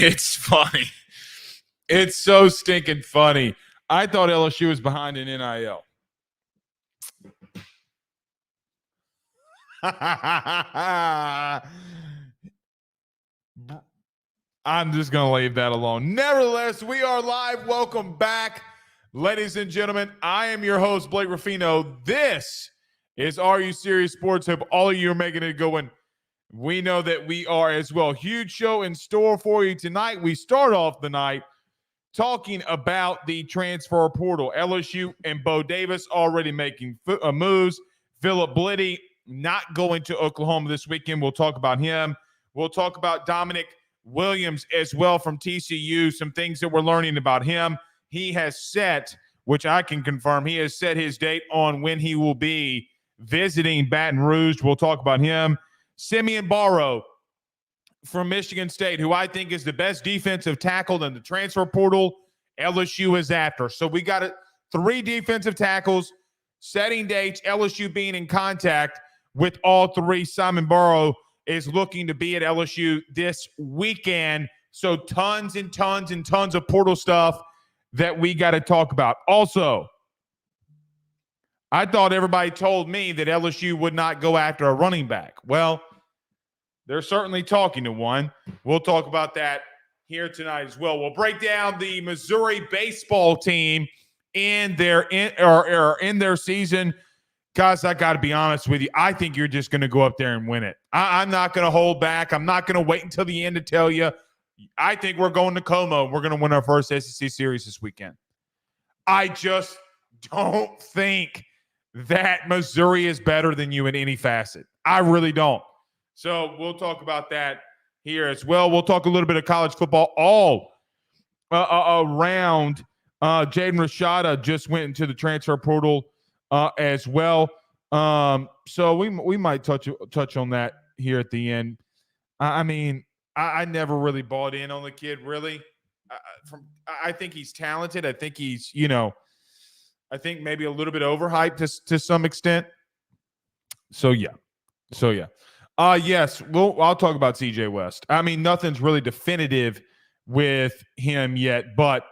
It's funny. It's so stinking funny. I thought LSU was behind in NIL. I'm just going to leave that alone. Nevertheless, we are live. Welcome back, ladies and gentlemen. I am your host, Blake Ruffino. This is Are You Serious Sports? Hope all of you are making it going. We know that we are as well. Huge show in store for you tonight. We start off the night talking about the transfer portal. LSU and Bo Davis already making moves. Philip Blitty not going to Oklahoma this weekend. We'll talk about him. We'll talk about Dominic Williams as well from TCU, some things that we're learning about him. He has set, which I can confirm, he has set his date on when he will be visiting Baton Rouge. We'll talk about him. Simeon Barrow from Michigan State, who I think is the best defensive tackle in the transfer portal, LSU is after. So we got 3 defensive tackles, setting dates, LSU being in contact with all 3. Simon Barrow is looking to be at LSU this weekend. So tons and tons and tons of portal stuff that we got to talk about. Also, I thought everybody told me that LSU would not go after a running back. Well, they're certainly talking to one. We'll talk about that here tonight as well. We'll break down the Missouri baseball team in their season. Guys, I got to be honest with you. I think you're just going to go up there and win it. I'm not going to hold back. I'm not going to wait until the end to tell you. I think we're going to Como. We're going to win our first SEC series this weekend. I just don't think that Missouri is better than you in any facet. I really don't. So we'll talk about that here as well. We'll talk a little bit of college football all around. Jaden Rashada just went into the transfer portal as well. So we might touch on that here at the end. I mean, I never really bought in on the kid, really. I think he's talented. I think he's, I think maybe a little bit overhyped to some extent. So, yeah. Yes, I'll talk about CJ West. I mean, nothing's really definitive with him yet, but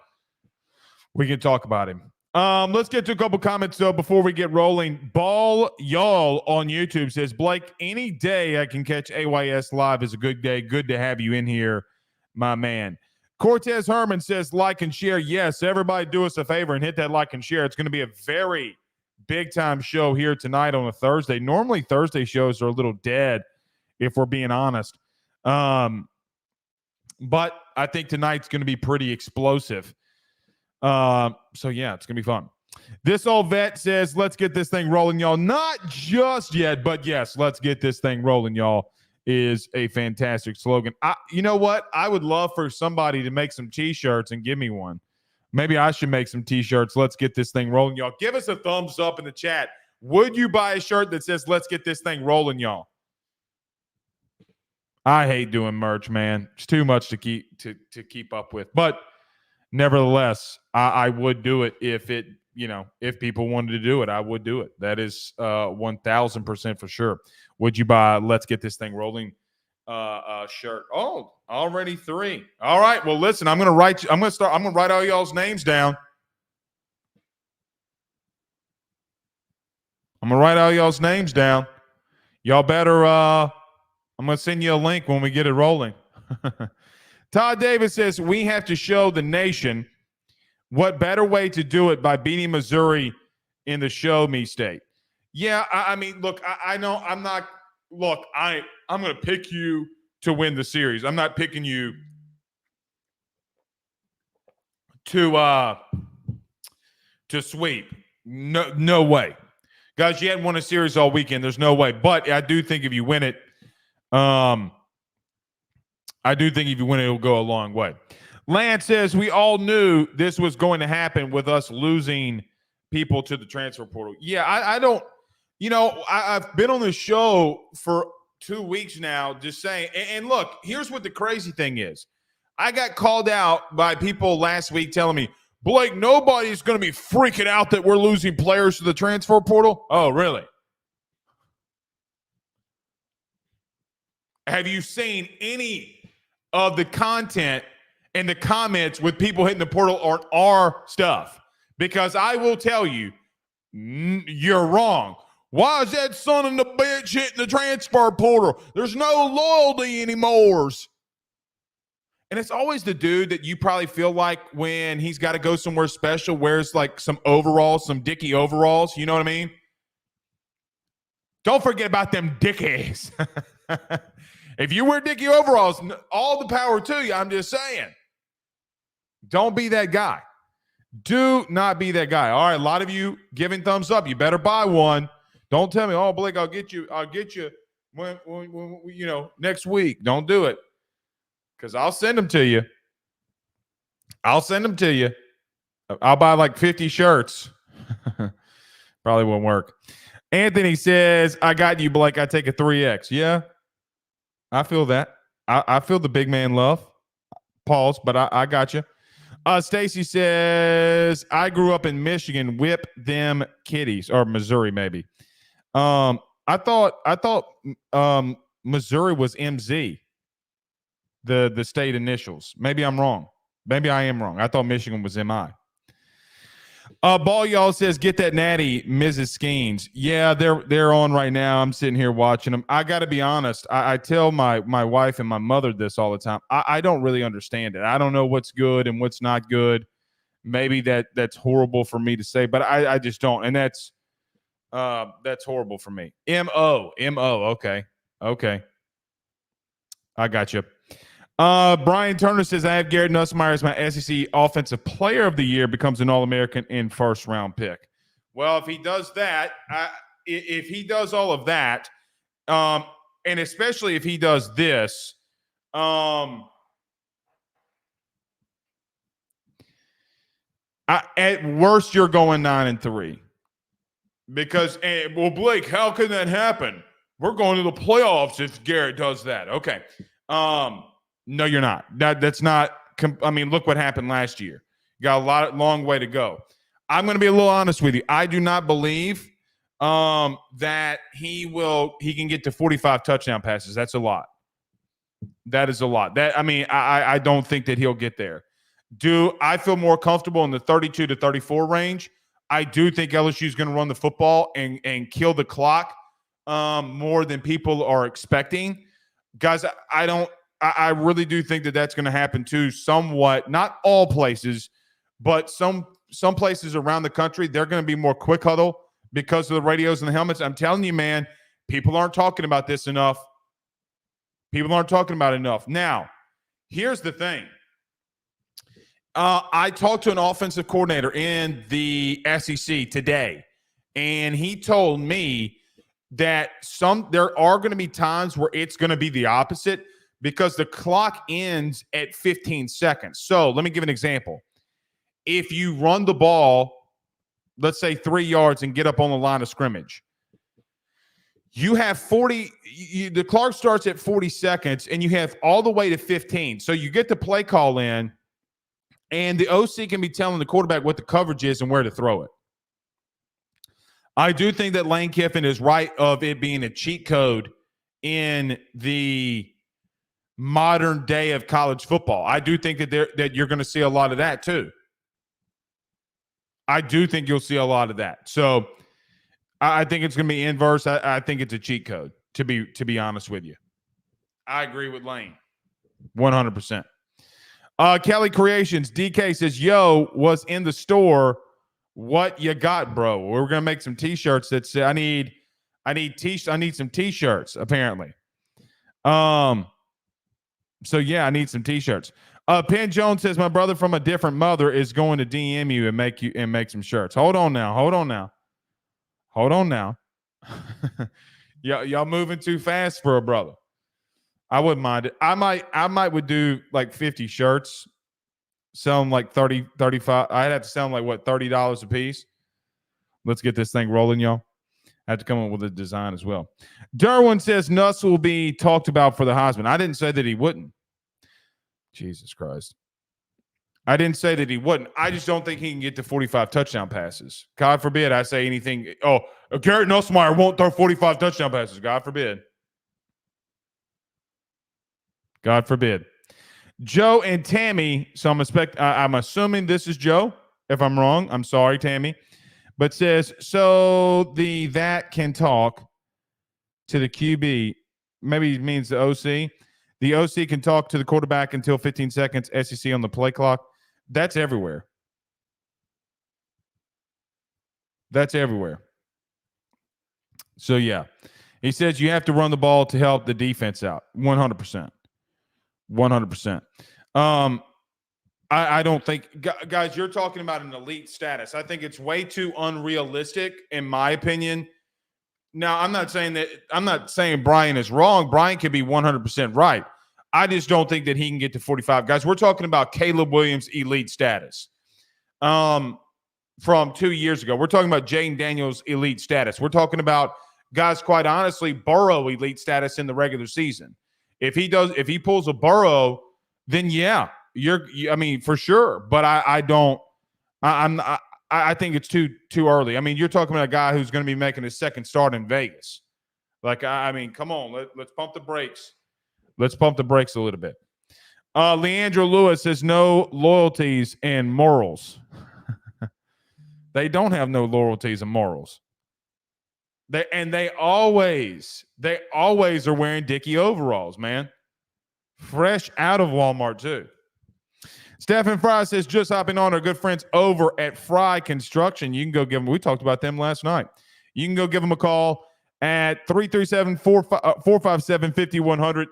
we can talk about him. Let's get to a couple comments, though, before we get rolling. Ball Y'all on YouTube says, Blake, any day I can catch AYS live is a good day. Good to have you in here, my man. Cortez Herman says, like and share. Yes, everybody do us a favor and hit that like and share. It's going to be a very big-time show here tonight on a Thursday. Normally, Thursday shows are a little dead, if we're being honest. But I think tonight's going to be pretty explosive. So, yeah, it's going to be fun. This old vet says, let's get this thing rolling, y'all. Not just yet, but yes, let's get this thing rolling, y'all, is a fantastic slogan. You know what? I would love for somebody to make some T-shirts and give me one. Maybe I should make some T-shirts. Let's get this thing rolling, y'all. Give us a thumbs up in the chat. Would you buy a shirt that says, let's get this thing rolling, y'all? I hate doing merch, man. It's too much to keep up with. But nevertheless, I would do it if people wanted to do it. I would do it. That is 1,000% for sure. Would you buy let's get this thing rolling shirt? Oh, already 3. All right. Well, listen, I'm going to write all y'all's names down. Y'all better I'm going to send you a link when we get it rolling. Todd Davis says, we have to show the nation what better way to do it by beating Missouri in the Show Me State. Yeah, I mean, look, I know I'm not – look, I'm going to pick you to win the series. I'm not picking you to sweep. No way. Guys, you hadn't won a series all weekend. There's no way. But I do think if you win it, it'll go a long way. Lance says, we all knew this was going to happen with us losing people to the transfer portal. Yeah, I don't – I've been on this show for 2 weeks now just saying – and look, here's what the crazy thing is. I got called out by people last week telling me, Blake, nobody's going to be freaking out that we're losing players to the transfer portal. Oh, really? Have you seen any of the content in the comments with people hitting the portal on our stuff. Because I will tell you, you're wrong. Why is that son of the bitch hitting the transfer portal? There's no loyalty anymore. And it's always the dude that you probably feel like when he's got to go somewhere special, wears like some overalls, some Dickie overalls. You know what I mean? Don't forget about them Dickies. If you wear Dickie overalls, all the power to you. I'm just saying. Don't be that guy. Do not be that guy. All right, a lot of you giving thumbs up. You better buy one. Don't tell me, oh, Blake, I'll get you when next week. Don't do it. Because I'll send them to you. I'll buy like 50 shirts. Probably won't work. Anthony says, I got you, Blake. I take a 3X. Yeah, I feel that. I feel the big man love. Pause, but I got you. Stacy says, I grew up in Michigan. Whip them kitties. Or Missouri, maybe. I thought Missouri was MZ. The state initials. Maybe I'm wrong. Maybe I am wrong. I thought Michigan was MI. Ball y'all says, get that natty, Mrs. Skeens. Yeah, they're on right now. I'm sitting here watching them. I got to be honest. I tell my wife and my mother this all the time. I don't really understand it. I don't know what's good and what's not good. Maybe that's horrible for me to say, but I just don't. And that's horrible for me. M-O. Okay. I got you. Brian Turner says, I have Garrett Nussmeier as my SEC Offensive Player of the Year, becomes an All-American in first-round pick. Well, if he does that, if he does all of that, and especially if he does this, at worst, you're going 9-3. Because, well, Blake, how can that happen? We're going to the playoffs if Garrett does that. Okay. No, you're not. That's not. I mean, look what happened last year. You got long way to go. I'm going to be a little honest with you. I do not believe that he can get to 45 touchdown passes. That's a lot. That is a lot. I don't think that he'll get there. Do I feel more comfortable in the 32 to 34 range? I do think LSU is going to run the football and kill the clock more than people are expecting. Guys, I really do think that that's going to happen too, somewhat. Not all places, but some places around the country, they're going to be more quick huddle because of the radios and the helmets. I'm telling you, man, people aren't talking about this enough. People aren't talking about it enough. Now, here's the thing. I talked to an offensive coordinator in the SEC today, and he told me that there are going to be times where it's going to be the opposite because the clock ends at 15 seconds. So let me give an example. If you run the ball, let's say 3 yards and get up on the line of scrimmage, you have 40. The clock starts at 40 seconds, and you have all the way to 15. So you get the play call in, and the OC can be telling the quarterback what the coverage is and where to throw it. I do think that Lane Kiffin is right of it being a cheat code in the modern day of college football. I do think that you're going to see a lot of that too. I do think you'll see a lot of that. So I think it's going to be inverse. I think it's a cheat code, to be honest with you. I agree with Lane 100%. Kelly Creations, DK says, yo, was in the store. What you got, bro? We're going to make some T-shirts that say I need some T-shirts, apparently. So yeah, I need some T-shirts. Penn Jones says, my brother from a different mother is going to DM you and make some shirts. Hold on now. Y'all moving too fast for a brother. I wouldn't mind it. I might would do like 50 shirts, sell them like 30, 35. I'd have to sell them like what, $30 a piece. Let's get this thing rolling, y'all. I have to come up with a design as well. Derwin says Nuss will be talked about for the Heisman. I didn't say that he wouldn't. Jesus Christ. I didn't say that he wouldn't. I just don't think he can get to 45 touchdown passes. God forbid I say anything. Oh, Garrett Nussmeier won't throw 45 touchdown passes. God forbid. God forbid. Joe and Tammy. So I'm assuming this is Joe. If I'm wrong, I'm sorry, Tammy. But says, so that can talk to the QB. Maybe it means the OC. The OC can talk to the quarterback until 15 seconds, SEC on the play clock. That's everywhere. That's everywhere. So, yeah. He says you have to run the ball to help the defense out. 100%. 100%. I don't think, guys, you're talking about an elite status. I think it's way too unrealistic, in my opinion. Now, I'm not saying Brian is wrong. Brian could be 100% right. I just don't think that he can get to 45. Guys, we're talking about Caleb Williams' elite status from 2 years ago. We're talking about Jayden Daniels' elite status. We're talking about, guys, quite honestly, Burrow elite status in the regular season. If he pulls a Burrow, then yeah, for sure. But I think it's too early. I mean, you're talking about a guy who's going to be making his second start in Vegas. Like, come on, let's pump the brakes. Let's pump the brakes a little bit. Leandro Lewis says no loyalties and morals. They don't have no loyalties and morals. They always are wearing Dickie overalls, man. Fresh out of Walmart, too. Stephen Fry says, just hopping on our good friends over at Fry Construction. You can go give them, we talked about them last night. You can go give them a call at 337-457-5100,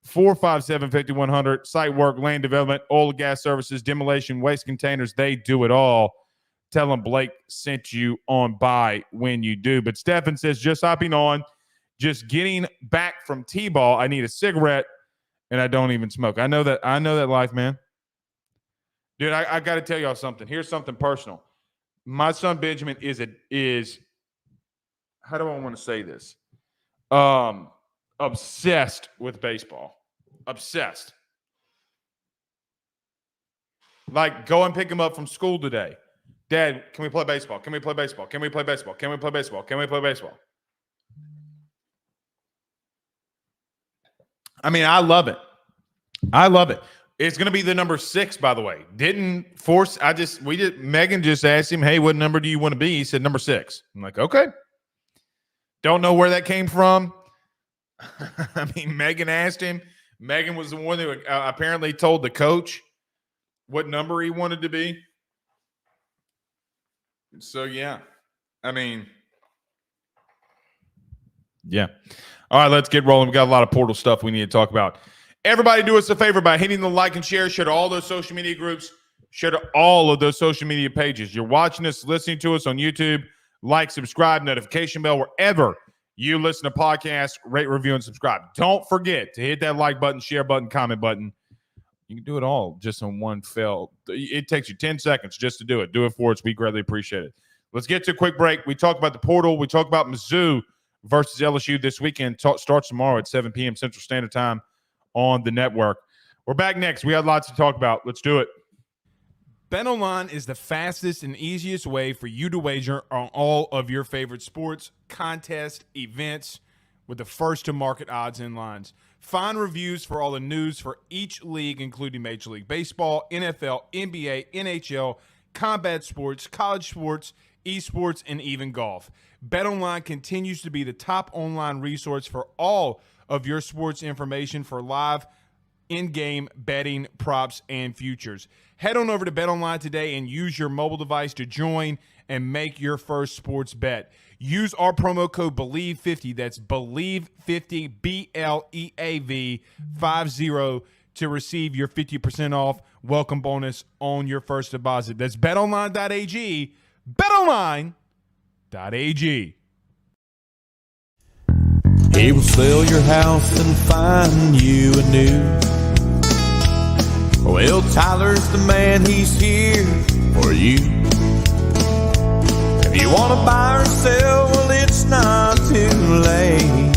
337-457-5100. Site work, land development, oil and gas services, demolition, waste containers. They do it all. Tell them Blake sent you on by when you do. But Stephen says, just hopping on, just getting back from T-ball. I need a cigarette, and I don't even smoke. I know that life, man. Dude, I got to tell y'all something. Here's something personal. My son Benjamin is how do I want to say this? Obsessed with baseball. Obsessed. Like, go and pick him up from school today. Dad, can we play baseball? Can we play baseball? Can we play baseball? Can we play baseball? Can we play baseball? I mean, I love it. I love it. It's going to be the number 6, by the way. Megan just asked him, hey, what number do you want to be? He said number 6. I'm like, okay. Don't know where that came from. I mean, Megan asked him. Megan was the one who apparently told the coach what number he wanted to be. So, yeah. I mean, yeah. All right, let's get rolling. We got a lot of portal stuff we need to talk about. Everybody do us a favor by hitting the like and share to all those social media groups, share to all of those social media pages. You're watching us, listening to us on YouTube. Like, subscribe, notification bell, wherever you listen to podcasts, rate, review, and subscribe. Don't forget to hit that like button, share button, comment button. You can do it all just in one fell. It takes you 10 seconds just to do it. Do it for us. We greatly appreciate it. Let's get to a quick break. We talked about the portal. We talked about Mizzou versus LSU this weekend. Starts tomorrow at 7 p.m. Central Standard Time on the network. We're back next. We have lots to talk about. Let's do it. BetOnline is the fastest and easiest way for you to wager on all of your favorite sports, contests, events with the first-to-market odds and lines. Find reviews for all the news for each league, including Major League Baseball, NFL, NBA, NHL, combat sports, college sports, esports, and even golf. BetOnline continues to be the top online resource for all of your sports information for live in-game betting, props, and futures. Head on over to BetOnline today and use your mobile device to join and make your first sports bet. Use our promo code BELIEVE50, that's BELIEVE50, BLEAV 50, to receive your 50% off welcome bonus on your first deposit. That's betonline.ag, betonline.ag. He will sell your house and find you a new. Well, Tyler's the man, he's here for you. If you want to buy or sell, well, it's not too late.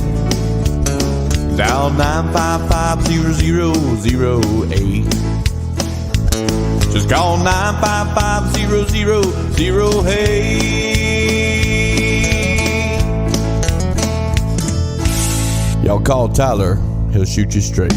Dial 955-0008. Just call 955-0008. Y'all call Tyler, he'll shoot you straight.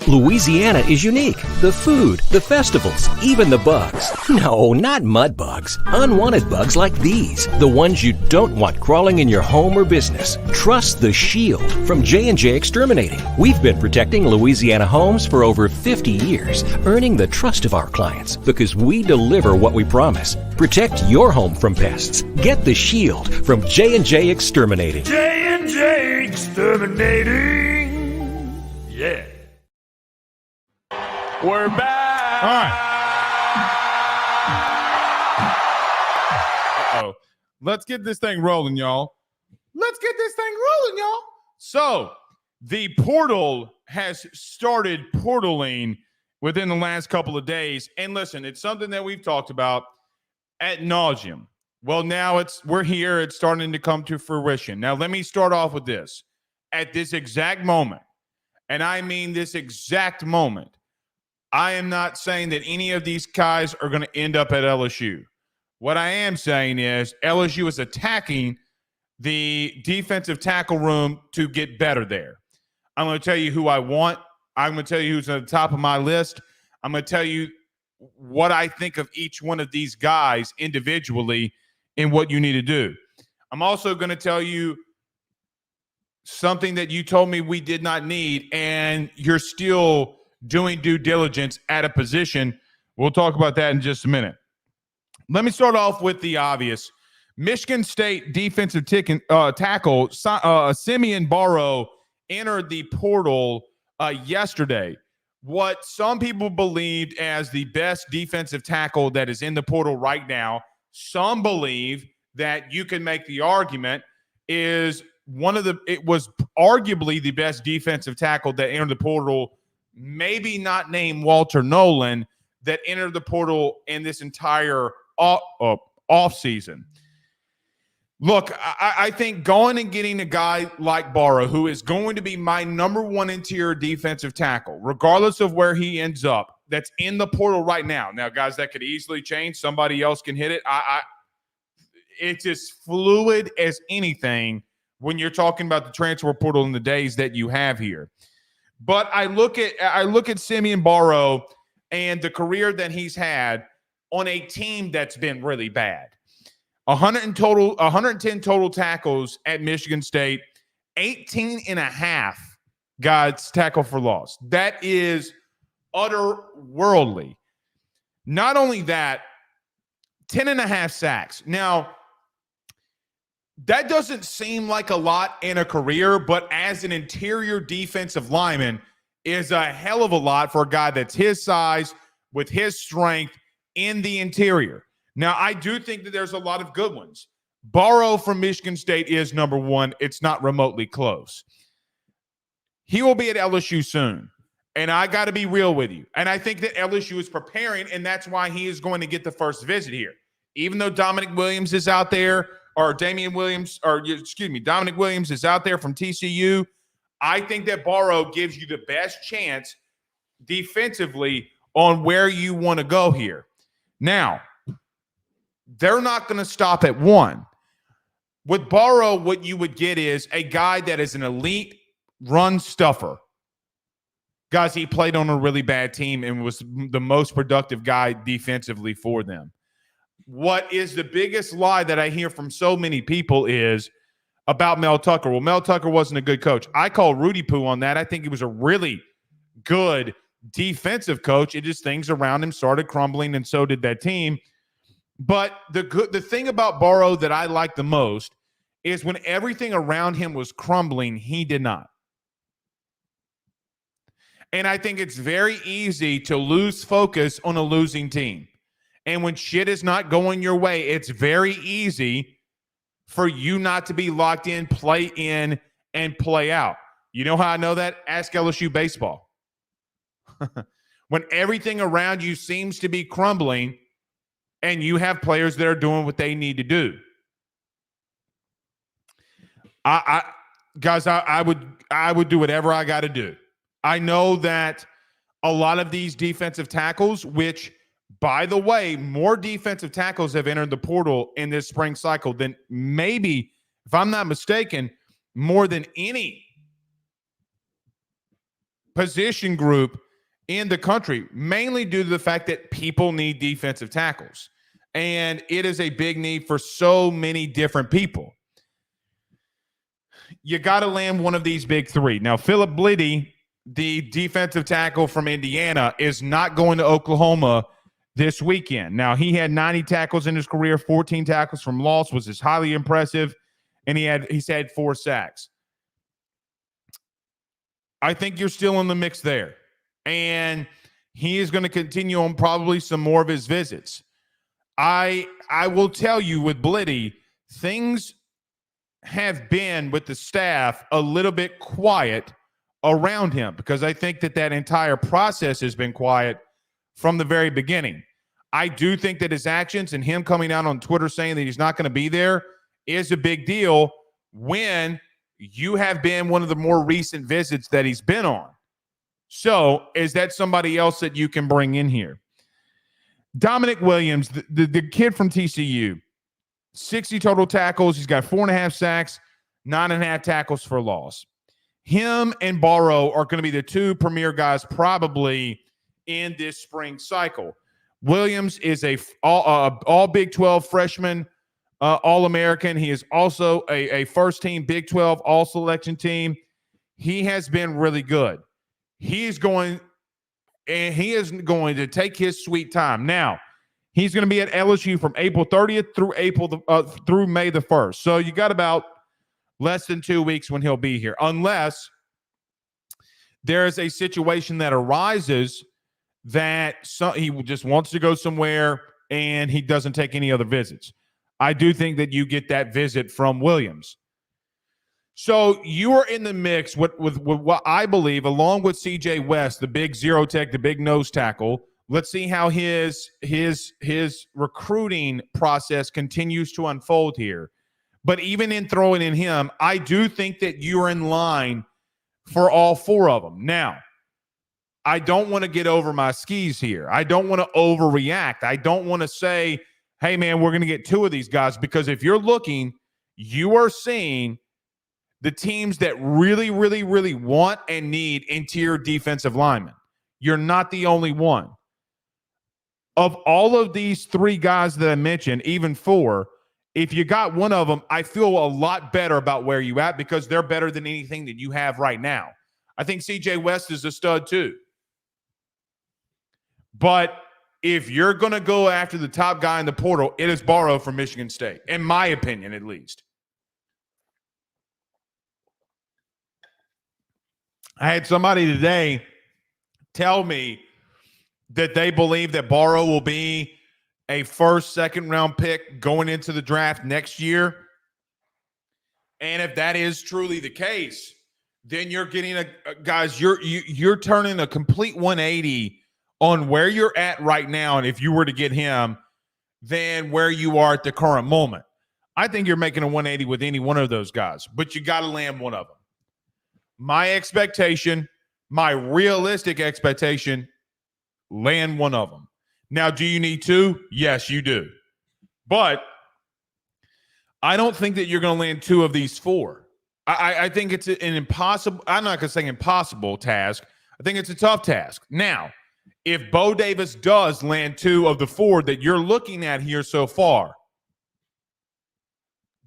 Louisiana is unique. The food, the festivals, even the bugs. No, not mud bugs. Unwanted bugs like these. The ones you don't want crawling in your home or business. Trust the Shield from J&J Exterminating. We've been protecting Louisiana homes for over 50 years, earning the trust of our clients because we deliver what we promise. Protect your home from pests. Get the Shield from J&J Exterminating. J&J Exterminating. Yeah. We're back. All right. Uh-oh. Let's get this thing rolling, y'all. So the portal has started portaling within the last couple of days. And listen, it's something that we've talked about ad nauseum. Well, now we're here. It's starting to come to fruition. Now, let me start off with this. At this exact moment, and I mean this exact moment, I am not saying that any of these guys are going to end up at LSU. What I am saying is LSU is attacking the defensive tackle room to get better there. I'm going to tell you who I want. I'm going to tell you who's at the top of my list. I'm going to tell you what I think of each one of these guys individually and what you need to do. I'm also going to tell you something that you told me we did not need, and you're still doing due diligence at a position. We'll talk about that in just a minute. Let me start off with the obvious. Michigan State defensive tackle Simeon Barrow entered the portal yesterday. What some people believed as the best defensive tackle that is in the portal right now, some believe that you can make the argument is it was arguably the best defensive tackle that entered the portal, maybe not named Walter Nolan, that entered the portal in this entire offseason. Look, I think going and getting a guy like Barrow, who is going to be my number one interior defensive tackle, regardless of where he ends up, that's in the portal right now. Now, guys, that could easily change. Somebody else can hit it. It's as fluid as anything when you're talking about the transfer portal in the days that you have here. But I look at Simeon Barrow and the career that he's had on a team that's been really bad. 110 total tackles at Michigan State, 18 and a half guys tackle for loss. That is otherworldly. Not only that, 10 and a half sacks. Now, that doesn't seem like a lot in a career, but as an interior defensive lineman is a hell of a lot for a guy that's his size with his strength in the interior. Now, I do think that there's a lot of good ones. Barrow from Michigan State is number one. It's not remotely close. He will be at LSU soon, and I got to be real with you. And I think that LSU is preparing, and that's why he is going to get the first visit here. Even though Dominic Williams is out there, Dominic Williams is out there from TCU, I think that Barrow gives you the best chance defensively on where you want to go here. Now, they're not going to stop at one. With Barrow, what you would get is a guy that is an elite run stuffer. Guys, he played on a really bad team and was the most productive guy defensively for them. What is the biggest lie that I hear from so many people is about Mel Tucker. Well, Mel Tucker wasn't a good coach. I call Rudy Poo on that. I think he was a really good defensive coach. It just things around him started crumbling, and so did that team. But the thing about Barrow that I like the most is when everything around him was crumbling, he did not. And I think it's very easy to lose focus on a losing team. And when shit is not going your way, it's very easy for you not to be locked in, play in, and play out. You know how I know that? Ask LSU baseball. When everything around you seems to be crumbling and you have players that are doing what they need to do. I would do whatever I got to do. I know that a lot of these defensive tackles, which, by the way, more defensive tackles have entered the portal in this spring cycle than maybe, if I'm not mistaken, more than any position group in the country, mainly due to the fact that people need defensive tackles. And it is a big need for so many different people. You got to land one of these big three. Now, Philip Bliddy, the defensive tackle from Indiana, is not going to Oklahoma this weekend. Now, he had 90 tackles in his career, 14 tackles from loss, was just highly impressive, and he's had 4 sacks. I think you're still in the mix there. And he is going to continue on probably some more of his visits. I will tell you with Bliddy, things have been with the staff a little bit quiet around him because I think that entire process has been quiet from the very beginning. I do think that his actions and him coming out on Twitter saying that he's not going to be there is a big deal when you have been one of the more recent visits that he's been on. So is that somebody else that you can bring in here? Dominic Williams, the kid from TCU, 60 total tackles. He's got 4.5 sacks, 9.5 tackles for loss. Him and Barrow are going to be the 2 premier guys probably in this spring cycle. Williams is all Big 12 freshman, All-American. He is also a first-team Big 12 all-selection team. He has been really good. He is going to take his sweet time. Now, he's going to be at LSU from April 30th through May the 1st. So you got about less than 2 weeks when he'll be here, unless there is a situation that arises that he just wants to go somewhere and he doesn't take any other visits. I do think that you get that visit from Williams. So you are in the mix with what I believe, along with CJ West, the big zero tech, the big nose tackle. Let's see how his recruiting process continues to unfold here. But even in throwing in him, I do think that you're in line for all 4 of them. Now, I don't want to get over my skis here. I don't want to overreact. I don't want to say, hey, man, we're going to get 2 of these guys, because if you're looking, you are seeing the teams that really, really, really want and need interior defensive linemen. You're not the only one. Of all of these 3 guys that I mentioned, even 4, if you got one of them, I feel a lot better about where you at because they're better than anything that you have right now. I think CJ West is a stud too. But if you're going to go after the top guy in the portal, it is Barrow from Michigan State, in my opinion at least. I had somebody today tell me that they believe that Barrow will be a first, second round pick going into the draft next year. And if that is truly the case, then you're getting guys, you're turning a complete 180 on where you're at right now. And if you were to get him, than where you are at the current moment. I think you're making a 180 with any one of those guys, but you got to land one of them. My expectation, my realistic expectation, land one of them. Now, do you need 2? Yes, you do. But I don't think that you're going to land 2 of these 4. I think it's an impossible, I'm not going to say impossible task. I think it's a tough task. Now, if Bo Davis does land 2 of the 4 that you're looking at here so far,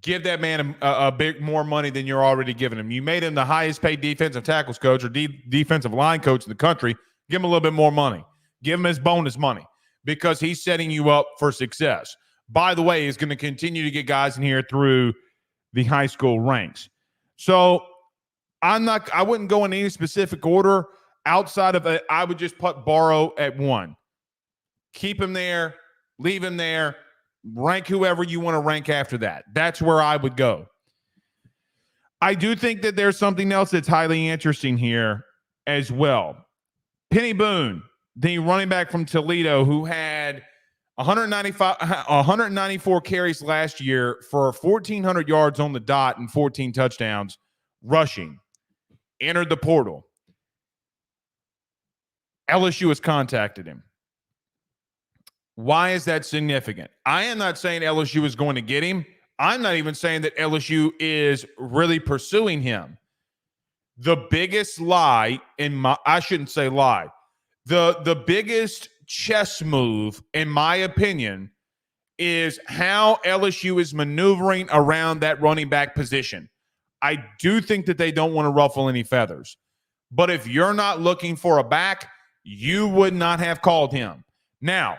give that man a bit more money than you're already giving him. You made him the highest paid defensive tackles coach or defensive line coach in the country. Give him a little bit more money. Give him his bonus money because he's setting you up for success. By the way, he's going to continue to get guys in here through the high school ranks. So I wouldn't go in any specific order outside of it. I would just put Barrow at 1. Keep him there, leave him there. Rank whoever you want to rank after that. That's where I would go. I do think that there's something else that's highly interesting here as well. Penny Boone, the running back from Toledo, who had 194 carries last year for 1,400 yards on the dot and 14 touchdowns rushing, entered the portal. LSU has contacted him. Why is that significant? I am not saying LSU is going to get him. I'm not even saying that LSU is really pursuing him. the biggest lie I shouldn't say lie. The biggest chess move, in my opinion, is how LSU is maneuvering around that running back position. I do think that they don't want to ruffle any feathers. But if you're not looking for a back, you would not have called him. Now,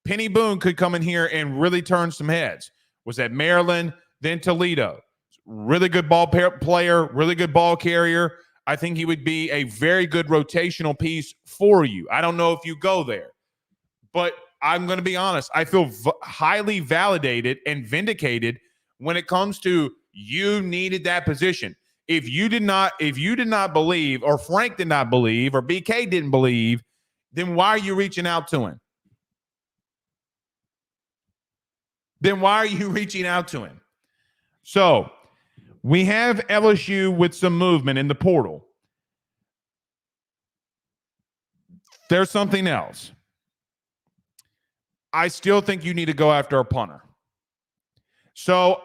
Penny Boone could come in here and really turn some heads. Was at Maryland, then Toledo. Really good ball player, really good ball carrier. I think he would be a very good rotational piece for you. I don't know if you go there. But I'm going to be honest. I feel highly validated and vindicated when it comes to you needed that position. If you did not believe, or Frank did not believe, or BK didn't believe, then why are you reaching out to him? So we have LSU with some movement in the portal. There's something else. I still think you need to go after a punter. So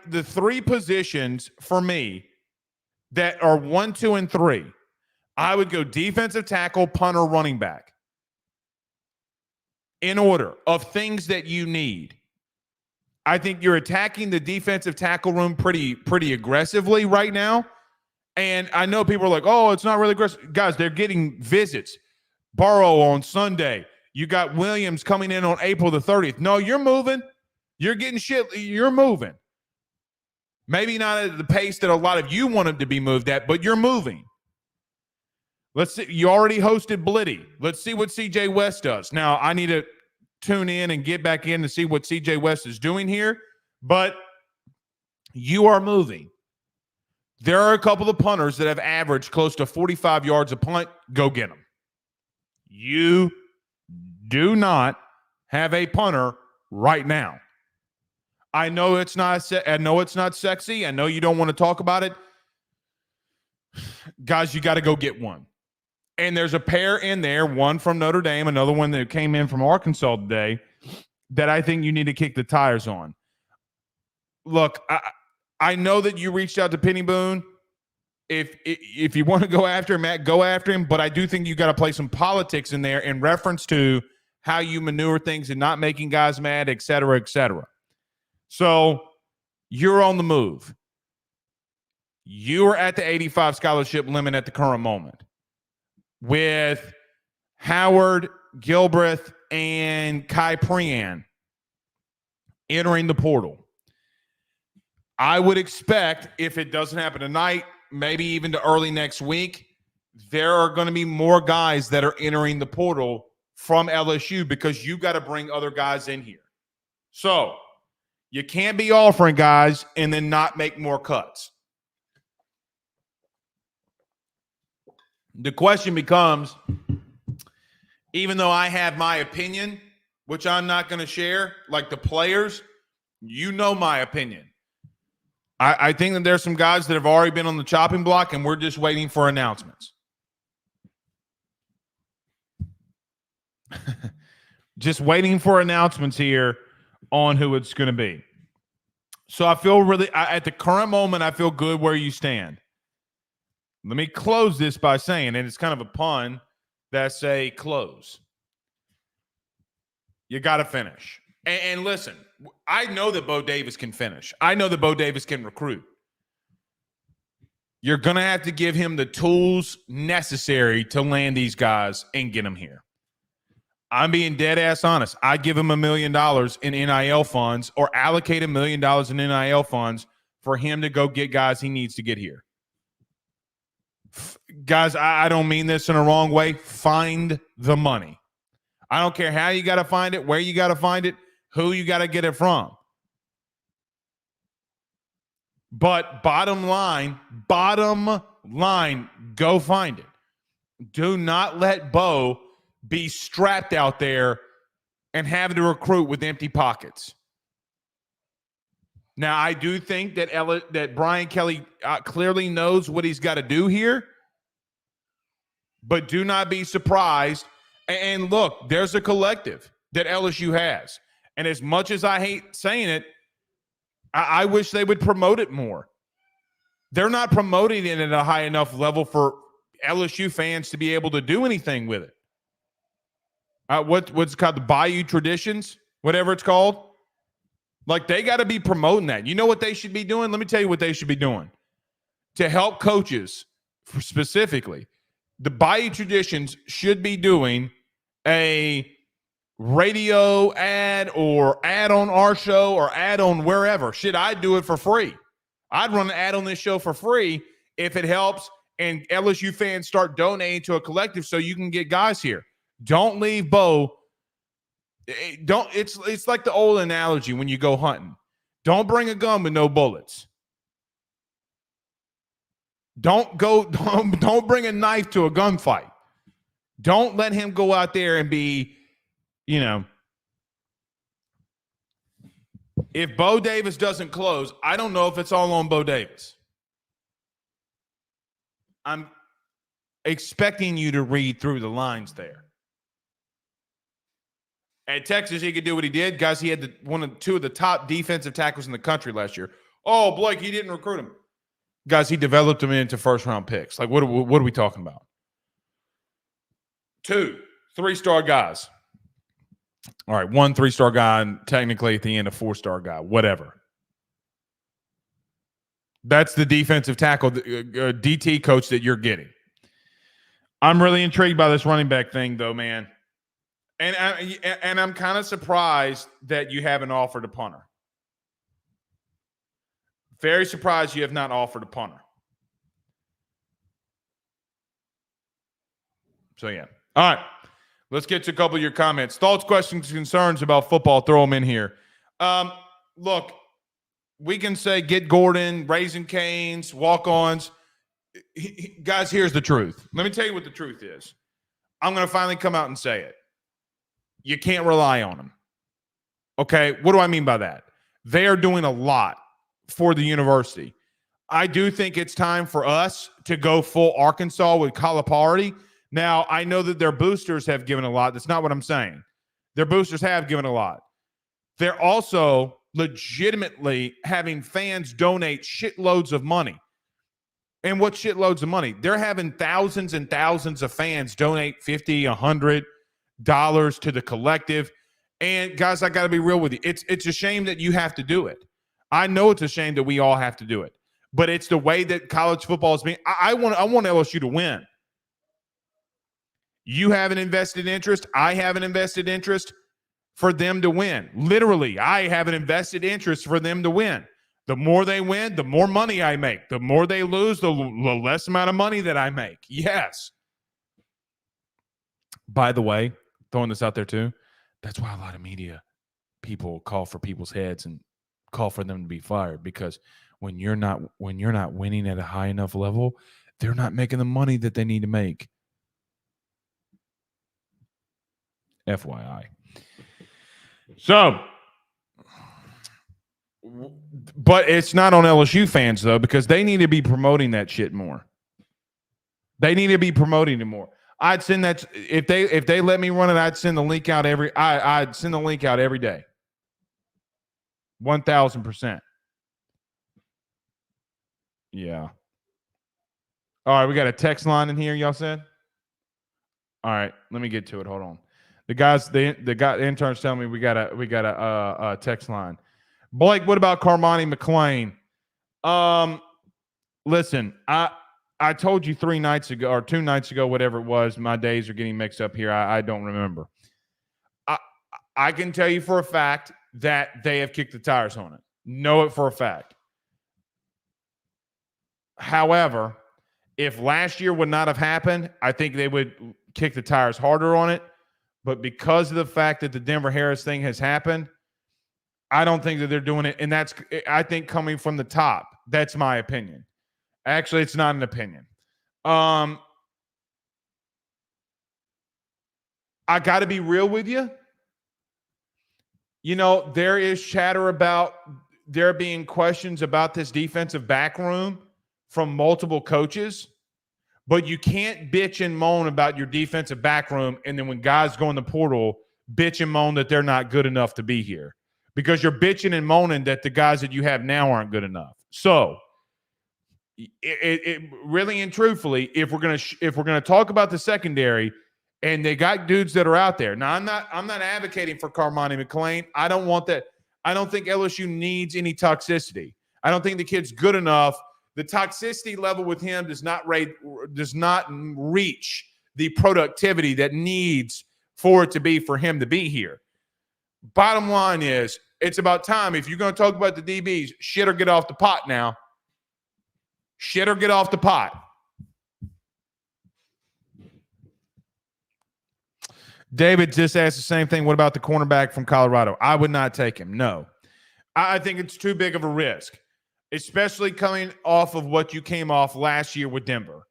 the three positions for me that are 1, 2, and 3, I would go defensive tackle, punter, running back. In order of things that you need. I think you're attacking the defensive tackle room pretty aggressively right now. And I know people are like, oh, it's not really aggressive. Guys, they're getting visits. Burrow on Sunday. You got Williams coming in on April the 30th. No, you're moving. You're getting shit. You're moving. Maybe not at the pace that a lot of you want him to be moved at, but you're moving. Let's see. You already hosted Blitty. Let's see what CJ West does. Now, I need to tune in and get back in to see what CJ West is doing here, but you are moving. There are a couple of punters that have averaged close to 45 yards a punt. Go get them. You do not have a punter right now. I know it's not sexy. I know you don't want to talk about it. Guys, you got to go get one. And there's a pair in there, one from Notre Dame, another one that came in from Arkansas today, that I think you need to kick the tires on. Look, I know that you reached out to Penny Boone. If you want to go after him, Matt, go after him. But I do think you got to play some politics in there in reference to how you maneuver things and not making guys mad, et cetera, et cetera. So you're on the move. You are at the 85 scholarship limit at the current moment with Howard, Gilbreth, and Kai Prian entering the portal. I would expect, if it doesn't happen tonight, maybe even to early next week, there are going to be more guys that are entering the portal from LSU because you got to bring other guys in here. So you can't be offering guys and then not make more cuts. The question becomes, even though I have my opinion, which I'm not going to share, like the players, you know my opinion. I think that there's some guys that have already been on the chopping block, and we're just waiting for announcements. Just waiting for announcements here on who it's going to be. So I feel at the current moment, I feel good where you stand. Let me close this by saying, and it's kind of a pun, that's a close. You got to finish. And listen, I know that Bo Davis can finish. I know that Bo Davis can recruit. You're going to have to give him the tools necessary to land these guys and get them here. I'm being dead ass honest. I give him $1 million in NIL funds or allocate $1 million in NIL funds for him to go get guys he needs to get here. Guys, I don't mean this in a wrong way. Find the money. I don't care how you got to find it, where you got to find it, who you got to get it from. But bottom line, go find it. Do not let Bo be strapped out there and having to recruit with empty pockets. Now, I do think that Brian Kelly clearly knows what he's got to do here, but do not be surprised. And look, there's a collective that LSU has. And as much as I hate saying it, I wish they would promote it more. They're not promoting it at a high enough level for LSU fans to be able to do anything with it. What's called the Bayou Traditions, whatever it's called. Like, they got to be promoting that. You know what they should be doing? Let me tell you what they should be doing to help coaches specifically. The Bayou Traditions should be doing a radio ad or ad on our show or ad on wherever. Shit, I'd do it for free. I'd run an ad on this show for free if it helps and LSU fans start donating to a collective so you can get guys here. Don't leave Bo. It's like the old analogy when you go hunting. Don't bring a gun with no bullets. Don't bring a knife to a gunfight. Don't let him go out there and be, if Bo Davis doesn't close, I don't know if it's all on Bo Davis. I'm expecting you to read through the lines there. At Texas, he could do what he did. Guys, he had two of the top defensive tackles in the country last year. Oh, Blake, he didn't recruit him. Guys, he developed them into first-round picks. Like, what are we talking about? 2 3-star guys. All right, 1 3-star guy, and technically at the end a 4-star guy, whatever. That's the defensive tackle, DT coach that you're getting. I'm really intrigued by this running back thing, though, man. And I'm kind of surprised that you haven't offered a punter. Very surprised you have not offered a punter. So, yeah. All right. Let's get to a couple of your comments. Thoughts, questions, concerns about football. Throw them in here. Look, we can say get Gordon, Raising Cane's, walk-ons. Guys, here's the truth. Let me tell you what the truth is. I'm going to finally come out and say it. You can't rely on them. Okay? What do I mean by that? They are doing a lot for the university. I do think it's time for us to go full Arkansas with Calipari. Now, I know that their boosters have given a lot. That's not what I'm saying. Their boosters have given a lot. They're also legitimately having fans donate shitloads of money. And what shitloads of money? They're having thousands and thousands of fans donate $50, $100 to the collective. And guys, I got to be real with you. It's a shame that you have to do it. I know it's a shame that we all have to do it. But it's the way that college football is being. I want LSU to win. You have an invested interest. I have an invested interest for them to win. Literally, I have an invested interest for them to win. The more they win, the more money I make. The more they lose, the less amount of money that I make. Yes. By the way, throwing this out there too, that's why a lot of media people call for people's heads and call for them to be fired, because when you're not winning at a high enough level, they're not making the money that they need to make. FYI. So, but it's not on LSU fans, though, because they need to be promoting that shit more. They need to be promoting it more. I'd send that if they let me run it, I'd send the link out I'd send the link out every day. 1,000%. Yeah. All right, we got a text line in here, y'all said? All right, let me get to it. Hold on. The interns tell me we got a text line. Blake, what about Carmani McClain? Listen, I told you 3 nights ago or 2 nights ago, whatever it was. My days are getting mixed up here. I don't remember. I can tell you for a fact that they have kicked the tires on it. Know it for a fact. However, if last year would not have happened, I think they would kick the tires harder on it. But because of the fact that the Denver Harris thing has happened, I don't think that they're doing it. And that's, I think, coming from the top. That's my opinion. Actually, it's not an opinion. I got to be real with you. You know, there is chatter about there being questions about this defensive back room from multiple coaches. But you can't bitch and moan about your defensive back room, and then when guys go in the portal, bitch and moan that they're not good enough to be here. Because you're bitching and moaning that the guys that you have now aren't good enough. So, It really and truthfully, if we're gonna talk about the secondary, and they got dudes that are out there. Now, I'm not advocating for Carmani McClain. I don't want that. I don't think LSU needs any toxicity. I don't think the kid's good enough. The toxicity level with him does not reach the productivity that needs for it to be for him to be here. Bottom line is, it's about time. If you're going to talk about the DBs, shit or get off the pot now. Shit or get off the pot. David just asked the same thing. What about the cornerback from Colorado? I would not take him. No. I think it's too big of a risk, especially coming off of what you came off last year with Denver.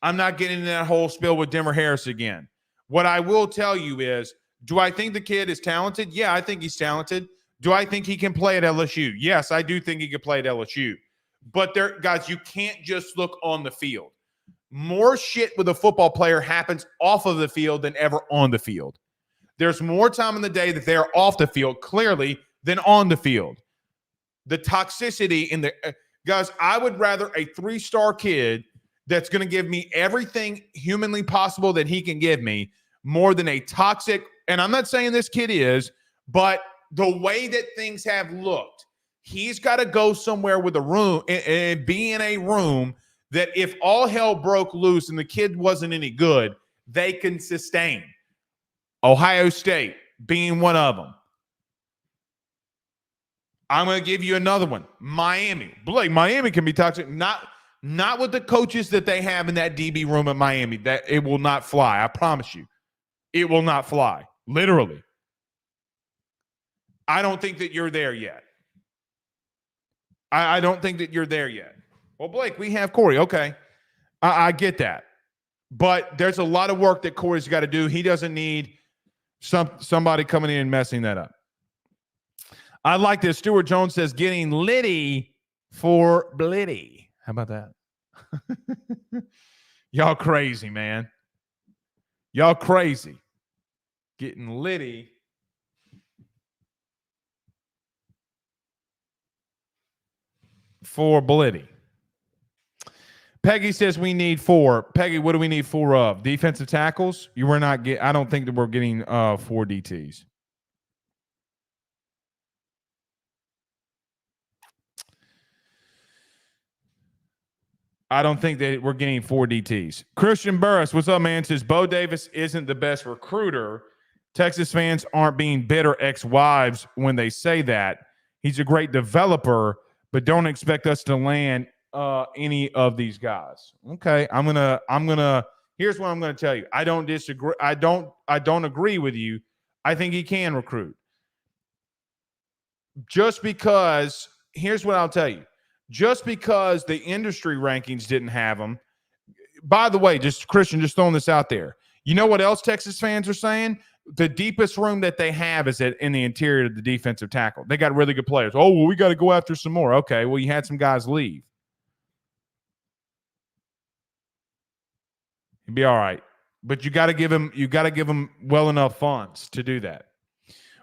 I'm not getting in that whole spill with Denver Harris again. What I will tell you is, do I think the kid is talented? Yeah, I think he's talented. Do I think he can play at LSU? Yes, I do think he can play at LSU. But guys, you can't just look on the field. More shit with a football player happens off of the field than ever on the field. There's more time in the day that they're off the field, clearly, than on the field. The toxicity in the guys, I would rather a 3-star kid that's going to give me everything humanly possible that he can give me more than a toxic, and I'm not saying this kid is, but the way that things have looked, he's got to go somewhere with a room and be in a room that if all hell broke loose and the kid wasn't any good, they can sustain. Ohio State being one of them. I'm going to give you another one. Miami. Blake, Miami can be toxic. Not with the coaches that they have in that DB room at Miami. That it will not fly. I promise you. It will not fly. Literally. I don't think that you're there yet. I don't think that you're there yet. Well, Blake, we have Corey. Okay. I get that. But there's a lot of work that Corey's got to do. He doesn't need somebody coming in and messing that up. I like this. Stuart Jones says, getting litty for Blitty. How about that? Y'all crazy, man. Y'all crazy. Getting litty for Blitty. Peggy says we need 4. Peggy, what do we need 4 of? Defensive tackles? I don't think that we're getting 4 DTs. I don't think that we're getting 4 DTs. Christian Burris, what's up, man? Says Bo Davis isn't the best recruiter. Texas fans aren't being bitter ex-wives when they say that. He's a great developer, but don't expect us to land any of these guys. Okay, I'm gonna. Here's what I'm gonna tell you. I don't disagree. I don't agree with you. I think he can recruit. Just because. Here's what I'll tell you. Just because the industry rankings didn't have him. By the way, Christian, just throwing this out there. You know what else Texas fans are saying? The deepest room that they have is in the interior of the defensive tackle. They got really good players. Oh, well, we got to go after some more. Okay, well, you had some guys leave. He'd be all right. But you got to give him well enough funds to do that.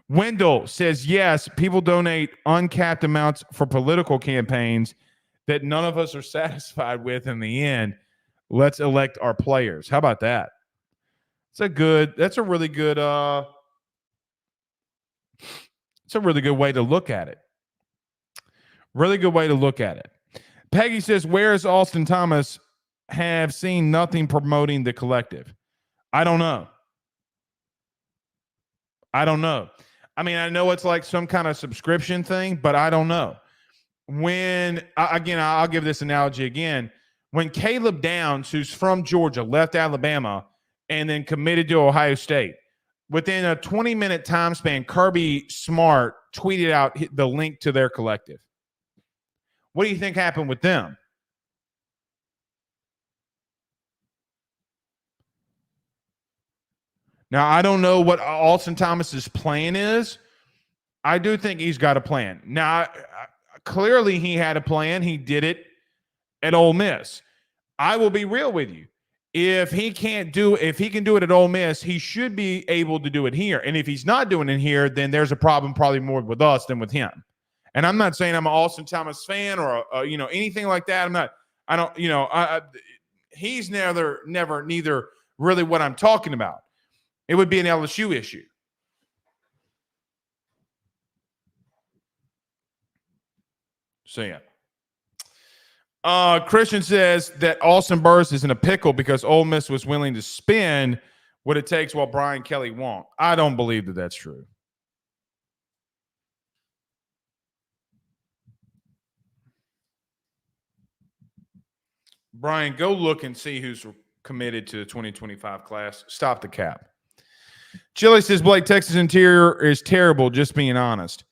Wendell says, yes, people donate uncapped amounts for political campaigns that none of us are satisfied with in the end. Let's elect our players. How about that? That's a really good way to look at it. Really good way to look at it. Peggy says, where is Austin Thomas? Have seen nothing promoting the collective. I don't know. I mean, I know it's like some kind of subscription thing, but I don't know. I'll give this analogy again. When Caleb Downs, who's from Georgia, left Alabama and then committed to Ohio State, within a 20-minute time span, Kirby Smart tweeted out the link to their collective. What do you think happened with them? Now, I don't know what Austin Thomas's plan is. I do think he's got a plan. Now, clearly he had a plan. He did it at Ole Miss. I will be real with you. If he can do it at Ole Miss, he should be able to do it here. And if he's not doing it here, then there's a problem probably more with us than with him. And I'm not saying I'm an Austin Thomas fan or anything like that. I don't, he's neither really what I'm talking about. It would be an LSU issue. So, yeah. Christian says that Austin Burris is in a pickle because Ole Miss was willing to spend what it takes while Brian Kelly won't. I don't believe that that's true. Brian, go look and see who's committed to the 2025 class. Stop the cap. Chili says, Blake, Texas interior is terrible, just being honest.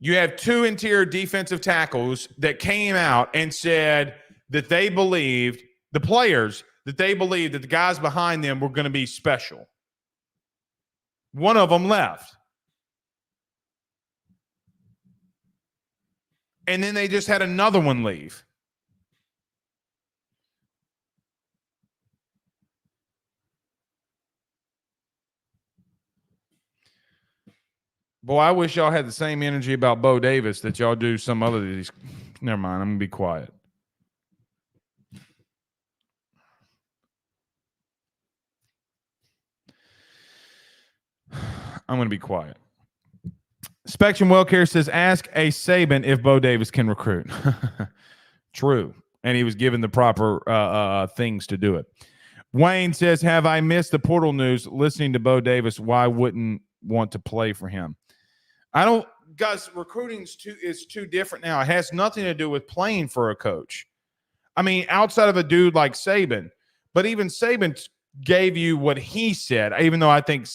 You have two interior defensive tackles that came out and said that they believed, the players, that they believed that the guys behind them were going to be special. One of them left. And then they just had another one leave. Boy, I wish y'all had the same energy about Bo Davis that y'all do some other of these. Never mind. I'm going to be quiet. I'm going to be quiet. Spectrum Wellcare says, ask a Saban if Bo Davis can recruit. True. And he was given the proper things to do it. Wayne says, have I missed the portal news listening to Bo Davis? Why wouldn't want to play for him? I don't, guys, recruiting is too different now. It has nothing to do with playing for a coach. I mean, outside of a dude like Saban, but even Saban gave you what he said, even though I think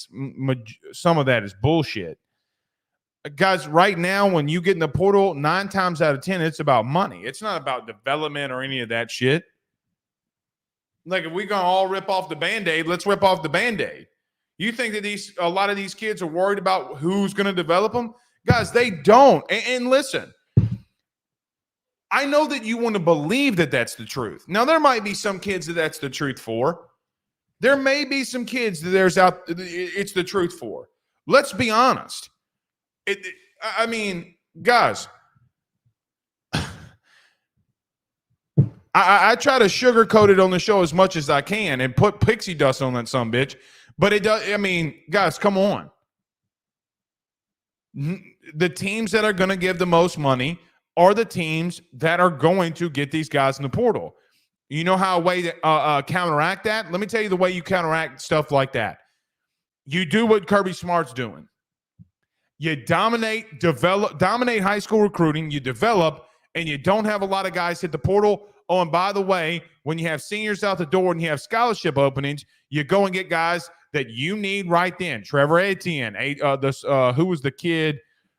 some of that is bullshit. Guys, right now, when you get in the portal, 9 times out of 10, it's about money. It's not about development or any of that shit. Like, if we're going to all rip off the Band-Aid, let's rip off the Band-Aid. You think that a lot of these kids are worried about who's going to develop them? Guys, they don't. And listen, I know that you want to believe that that's the truth. Now, there might be some kids that that's the truth for. There may be some kids that it's the truth for. Let's be honest. I mean, guys, I try to sugarcoat it on the show as much as I can and put pixie dust on that sumbitch. But it does. I mean, guys, come on. The teams that are going to give the most money are the teams that are going to get these guys in the portal. You know how a way to counteract that? Let me tell you the way you counteract stuff like that. You do what Kirby Smart's doing. You dominate high school recruiting. You develop, and you don't have a lot of guys hit the portal. Oh, and by the way, when you have seniors out the door and you have scholarship openings, you go and get guys that you need right then. Trevor Etienne, who was the kid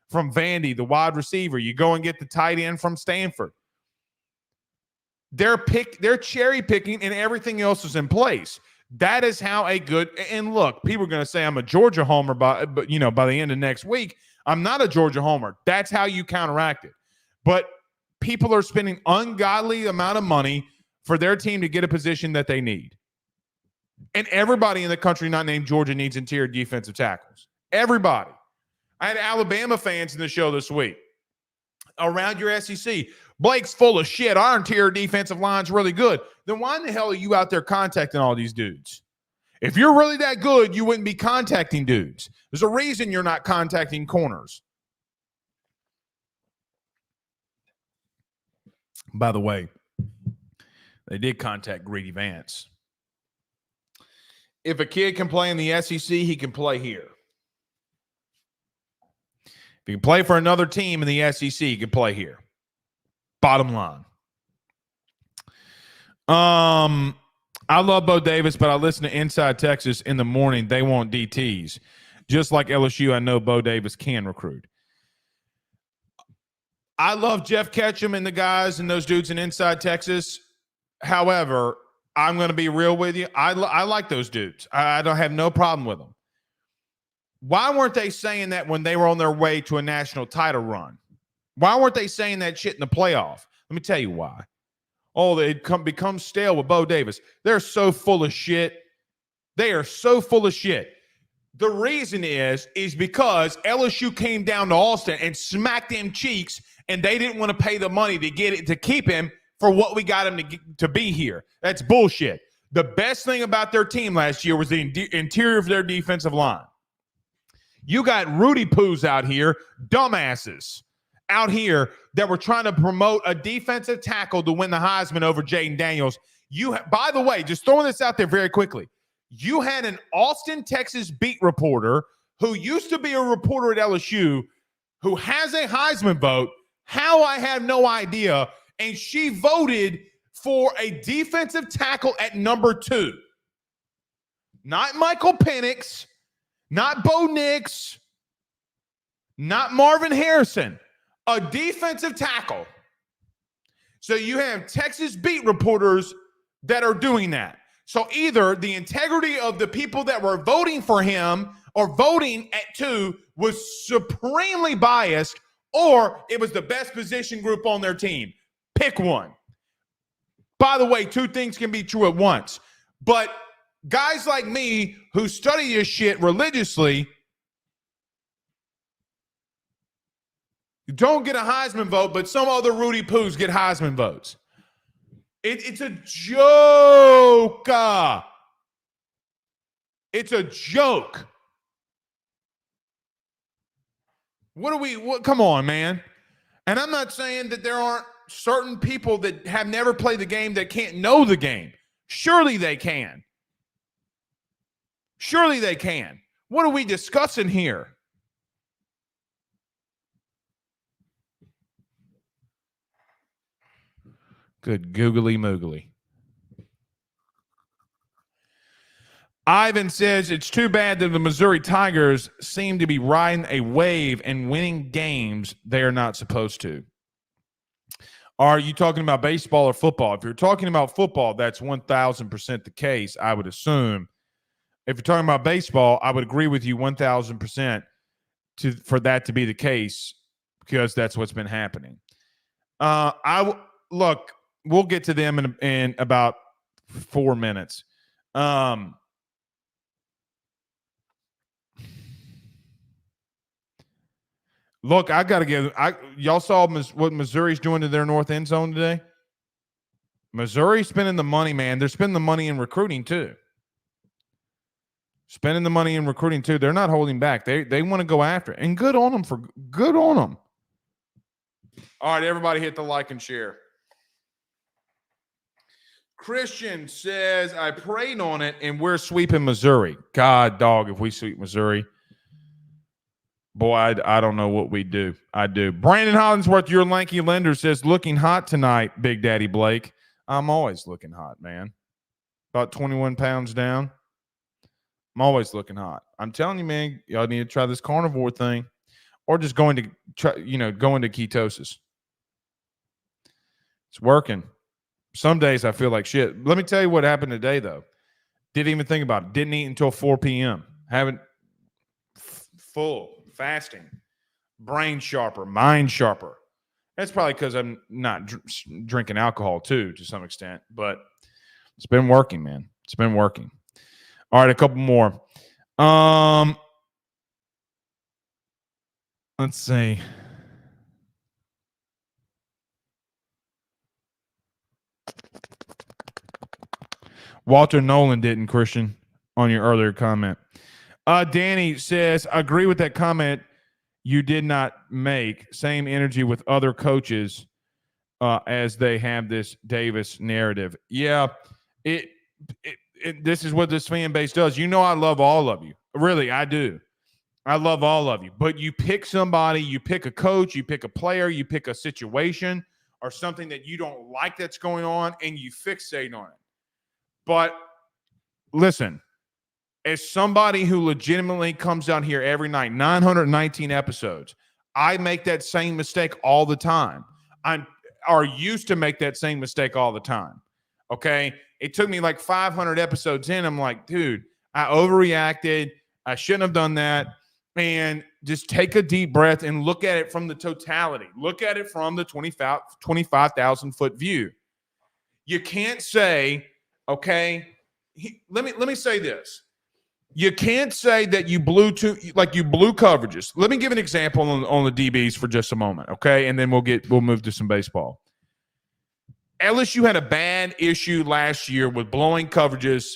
from Vandy, the wide receiver. You go and get the tight end from Stanford. They're cherry picking, and everything else is in place. That is how a good – and look, people are going to say I'm a Georgia homer by the end of next week. I'm not a Georgia homer. That's how you counteract it. But people are spending ungodly amount of money for their team to get a position that they need. And everybody in the country not named Georgia needs interior defensive tackles. Everybody. I had Alabama fans in the show this week. Around your SEC, Blake's full of shit. Our interior defensive line's really good. Then why in the hell are you out there contacting all these dudes? If you're really that good, you wouldn't be contacting dudes. There's a reason you're not contacting corners. By the way, they did contact Greedy Vance. If a kid can play in the SEC, he can play here. If he can play for another team in the SEC, he can play here. Bottom line. I love Bo Davis, but I listen to Inside Texas in the morning. They want DTs. Just like LSU, I know Bo Davis can recruit. I love Jeff Ketchum and the guys and those dudes in Inside Texas. However, I'm going to be real with you. I like those dudes. I don't have no problem with them. Why weren't they saying that when they were on their way to a national title run? Why weren't they saying that shit in the playoff? Let me tell you why. Oh, they'd become stale with Bo Davis. They're so full of shit. They are so full of shit. The reason is because LSU came down to Austin and smacked them cheeks and they didn't want to pay the money to keep him for what we got him to be here. That's bullshit. The best thing about their team last year was the interior of their defensive line. You got Rudy Poos out here, dumbasses out here that were trying to promote a defensive tackle to win the Heisman over Jaden Daniels. By the way, just throwing this out there very quickly, you had an Austin, Texas beat reporter who used to be a reporter at LSU who has a Heisman vote. How, I have no idea. And she voted for a defensive tackle at number 2. Not Michael Penix, not Bo Nix, not Marvin Harrison. A defensive tackle. So you have Texas beat reporters that are doing that. So either the integrity of the people that were voting for him or voting at 2 was supremely biased, or it was the best position group on their team. Pick one. By the way, 2 things can be true at once. But guys like me who study this shit religiously don't get a Heisman vote, but some other Rudy Poos get Heisman votes. It's a joke. It's a joke. Come on, man. And I'm not saying that there aren't certain people that have never played the game that can't know the game. Surely they can. Surely they can. What are we discussing here? Good googly moogly. Ivan says it's too bad that the Missouri Tigers seem to be riding a wave and winning games they are not supposed to. Are you talking about baseball or football? If you're talking about football, that's 1,000% the case, I would assume. If you're talking about baseball, I would agree with you 1,000% for that to be the case, because that's what's been happening. Look, we'll get to them in about 4 minutes. Look, I got to give. Y'all saw what Missouri's doing to their north end zone today? Missouri's spending the money, man. They're spending the money in recruiting too. They're not holding back. They want to go after it. And good on them. All right, everybody hit the like and share. Christian says, I prayed on it, and we're sweeping Missouri. God, dog, if we sweep Missouri, boy, I don't know what we do. I do. Brandon Hollingsworth, your lanky lender, says, looking hot tonight, Big Daddy Blake. I'm always looking hot, man. About 21 pounds down. I'm always looking hot. I'm telling you, man, y'all need to try this carnivore thing, or just go into ketosis. It's working. Some days I feel like shit. Let me tell you what happened today, though. Didn't even think about it. Didn't eat until 4 p.m. Haven't full fasting. Brain sharper, mind sharper. That's probably because I'm not drinking alcohol too, to some extent. But it's been working, man. It's been working. All right, a couple more. Let's see. Walter Nolan didn't, Christian, on your earlier comment. Danny says, I agree with that comment you did not make. Same energy with other coaches as they have this Davis narrative. Yeah, this is what this fan base does. You know I love all of you. Really, I do. I love all of you. But you pick somebody, you pick a coach, you pick a player, you pick a situation or something that you don't like that's going on, and you fixate on it. But listen, as somebody who legitimately comes down here every night, 919 episodes, I make that same mistake all the time. I used to make that same mistake all the time. Okay? It took me like 500 episodes in. I'm like, dude, I overreacted. I shouldn't have done that. And just take a deep breath and look at it from the totality. Look at it from the 25,000-foot view. You can't say, okay, let me say this. You can't say that you blew coverages. Let me give an example on the DBs for just a moment, okay? And then we'll move to some baseball. LSU had a bad issue last year with blowing coverages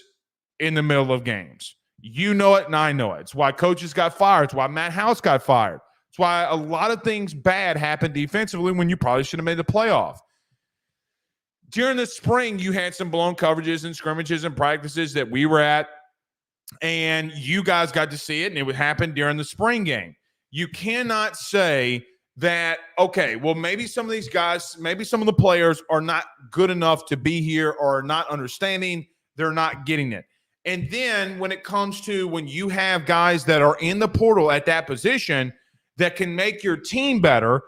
in the middle of games. You know it, and I know it. It's why coaches got fired. It's why Matt House got fired. It's why a lot of things bad happened defensively when you probably should have made the playoff. During the spring, you had some blown coverages and scrimmages and practices that we were at, and you guys got to see it, and it would happen during the spring game. You cannot say that, okay, well, maybe some of these guys, maybe some of the players are not good enough to be here or not understanding, they're not getting it. And then when it comes to when you have guys that are in the portal at that position that can make your team better,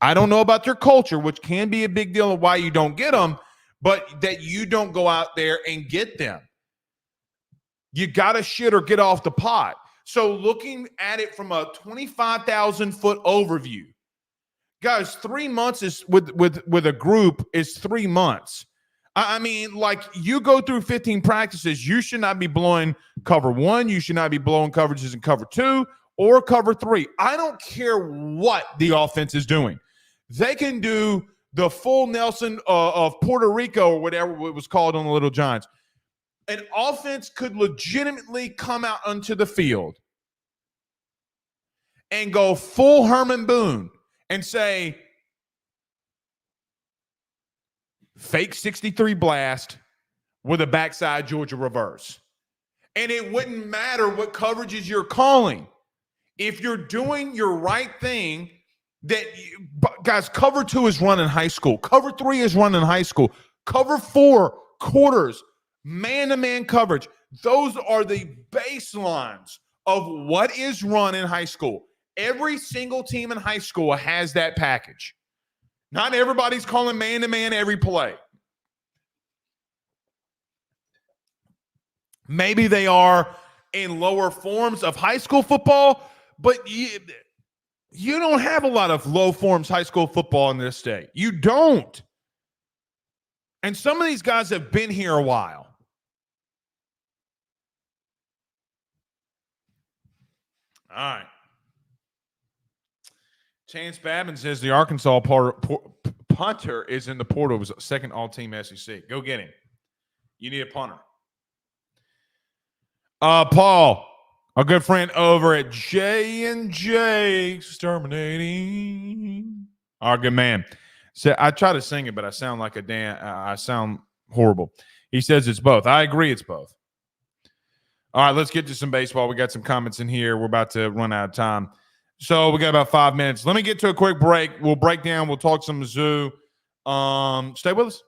I don't know about their culture, which can be a big deal of why you don't get them, but that you don't go out there and get them. You got to shit or get off the pot. So looking at it from a 25,000-foot overview, guys, 3 months is with a group is 3 months. I mean, like, you go through 15 practices, you should not be blowing cover 1. You should not be blowing coverages in cover 2 or cover 3. I don't care what the offense is doing. They can do the full Nelson of Puerto Rico or whatever it was called on the Little Giants. An offense could legitimately come out onto the field and go full Herman Boone and say, fake 63 blast with a backside Georgia reverse. And it wouldn't matter what coverages you're calling. If you're doing your right thing, guys, cover 2 is run in high school. Cover 3 is run in high school. Cover 4, quarters, man-to-man coverage. Those are the baselines of what is run in high school. Every single team in high school has that package. Not everybody's calling man-to-man every play. Maybe they are in lower forms of high school football, but you don't have a lot of low forms high school football in this state. You don't. And some of these guys have been here a while. All right. Chance Babin says the Arkansas punter is in the portal. It was second all-team SEC. Go get him. You need a punter. Paul, a good friend over at J&J Exterminating. Our good man. So I try to sing it, but I sound like I sound horrible. He says it's both. I agree it's both. All right, let's get to some baseball. We got some comments in here. We're about to run out of time. So we got about 5 minutes. Let me get to a quick break. We'll break down. We'll talk some Mizzou. Stay with us.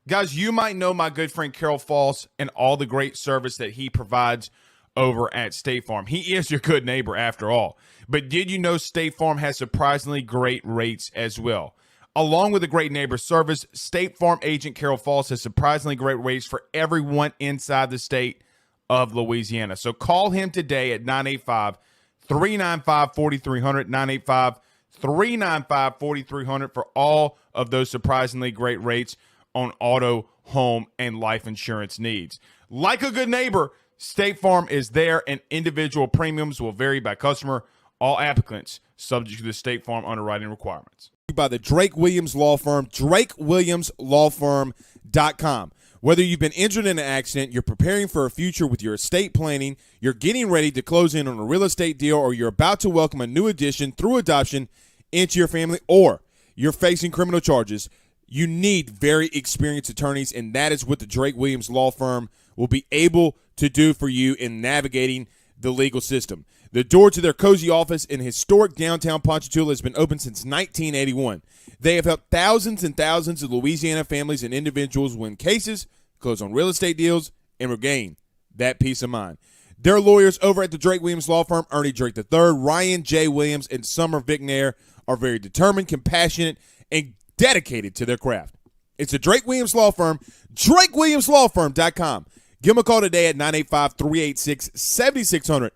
Guys, you might know my good friend Carol Falls and all the great service that he provides over at State Farm. He is your good neighbor after all. But did you know State Farm has surprisingly great rates as well? Along with a great neighbor service, State Farm agent Carol Falls has surprisingly great rates for everyone inside the state of Louisiana. So call him today at 985-395-4300, 985-395-4300 for all of those surprisingly great rates on auto, home, and life insurance needs. Like a good neighbor, State Farm is there, and individual premiums will vary by customer. All applicants subject to the State Farm underwriting requirements. By the Drake Williams Law Firm, drakewilliamslawfirm.com. Whether you've been injured in an accident, you're preparing for a future with your estate planning, you're getting ready to close in on a real estate deal, or you're about to welcome a new addition through adoption into your family, or you're facing criminal charges, you need very experienced attorneys, and that is what the Drake Williams Law Firm will be able to do for you in navigating the legal system. The door to their cozy office in historic downtown Ponchatoula has been open since 1981. They have helped thousands and thousands of Louisiana families and individuals win cases, close on real estate deals, and regain that peace of mind. Their lawyers over at the Drake Williams Law Firm, Ernie Drake III, Ryan J. Williams, and Summer Vicnair, are very determined, compassionate, and dedicated to their craft. It's the Drake Williams Law Firm, drakewilliamslawfirm.com. Give them a call today at 985-386-7600.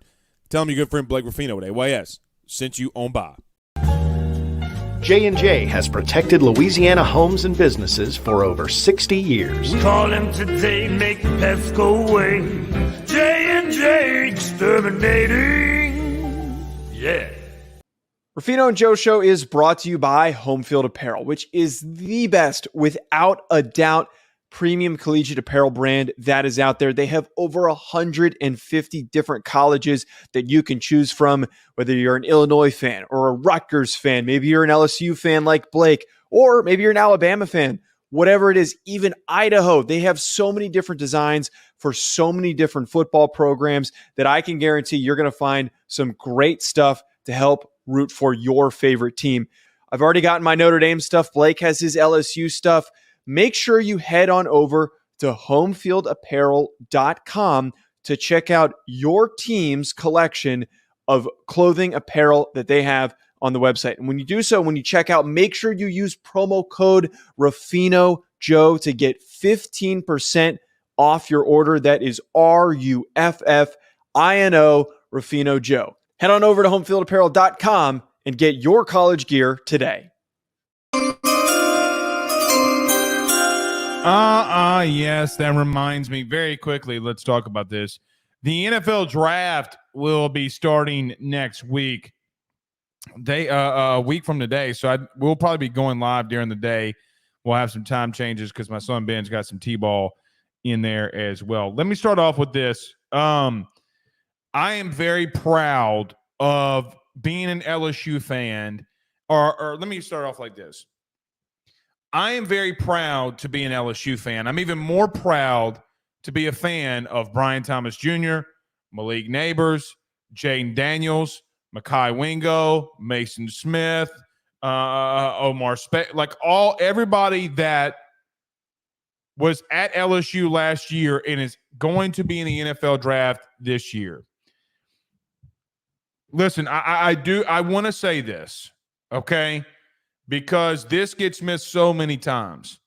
Tell them your good friend Blake Ruffino at AYS sent you on by. J&J has protected Louisiana homes and businesses for over 60 years. Call him today, make the pests go away. J&J. exterminating. Yeah. Rufino and Joe Show is brought to you by Home Field Apparel, which is the best, without a doubt, premium collegiate apparel brand that is out there. They have over 150 different colleges that you can choose from, whether you're an Illinois fan or a Rutgers fan, maybe you're an LSU fan like Blake, or maybe you're an Alabama fan. Whatever it is, even Idaho, they have so many different designs for so many different football programs that I can guarantee you're going to find some great stuff to help root for your favorite team. I've already gotten my Notre Dame stuff. Blake has his LSU stuff. Make sure you head on over to homefieldapparel.com to check out your team's collection of clothing apparel that they have on the website. And when you do so, when you check out, make sure you use promo code RufinoJoe to get 15% off your order. That is RUFFINO, Rufino Joe. Head on over to homefieldapparel.com and get your college gear today. Yes, that reminds me very quickly. Let's talk about this. The NFL draft will be starting next week. A week from today. So we'll probably be going live during the day. We'll have some time changes because my son Ben's got some T-ball in there as well. Let me start off with this. I am very proud of being an LSU fan, or let me start off like this. I am very proud to be an LSU fan. I'm even more proud to be a fan of Brian Thomas Jr., Malik Neighbors, Jaden Daniels, Mekhi Wingo, Mason Smith, Omar everybody that was at LSU last year and is going to be in the NFL draft this year. Listen, I want to say this, okay? Because this gets missed so many times.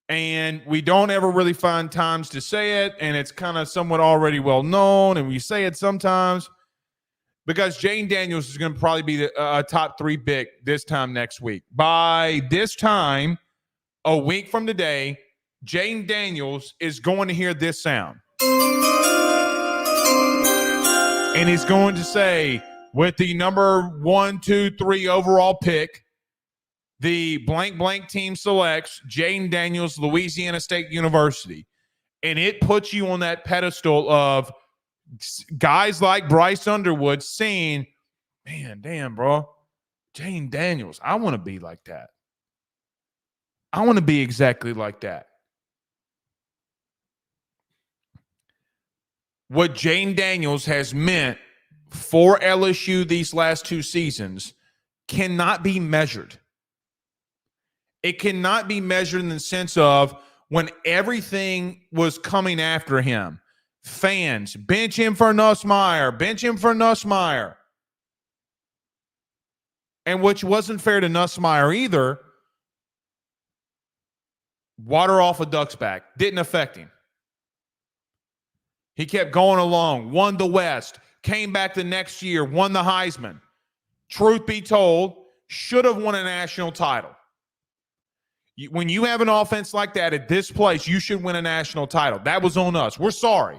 And we don't ever really find times to say it, and it's kind of somewhat already well known, and we say it sometimes. Because Jaden Daniels is going to probably be a top 3 pick this time next week. By this time, a week from today, Jaden Daniels is going to hear this sound. And he's going to say, with the number 1, 2, 3 overall pick, the blank team selects Jaden Daniels, Louisiana State University. And it puts you on that pedestal of guys like Bryce Underwood saying, man, damn, bro, Jaden Daniels, I want to be like that. I want to be exactly like that. What Jaden Daniels has meant for LSU these last 2 seasons cannot be measured. It cannot be measured in the sense of when everything was coming after him. Fans, bench him for Nussmeier. And which wasn't fair to Nussmeier either. Water off a duck's back. Didn't affect him. He kept going along, won the West, came back the next year, won the Heisman. Truth be told, should have won a national title. When you have an offense like that at this place, you should win a national title. That was on us. We're sorry.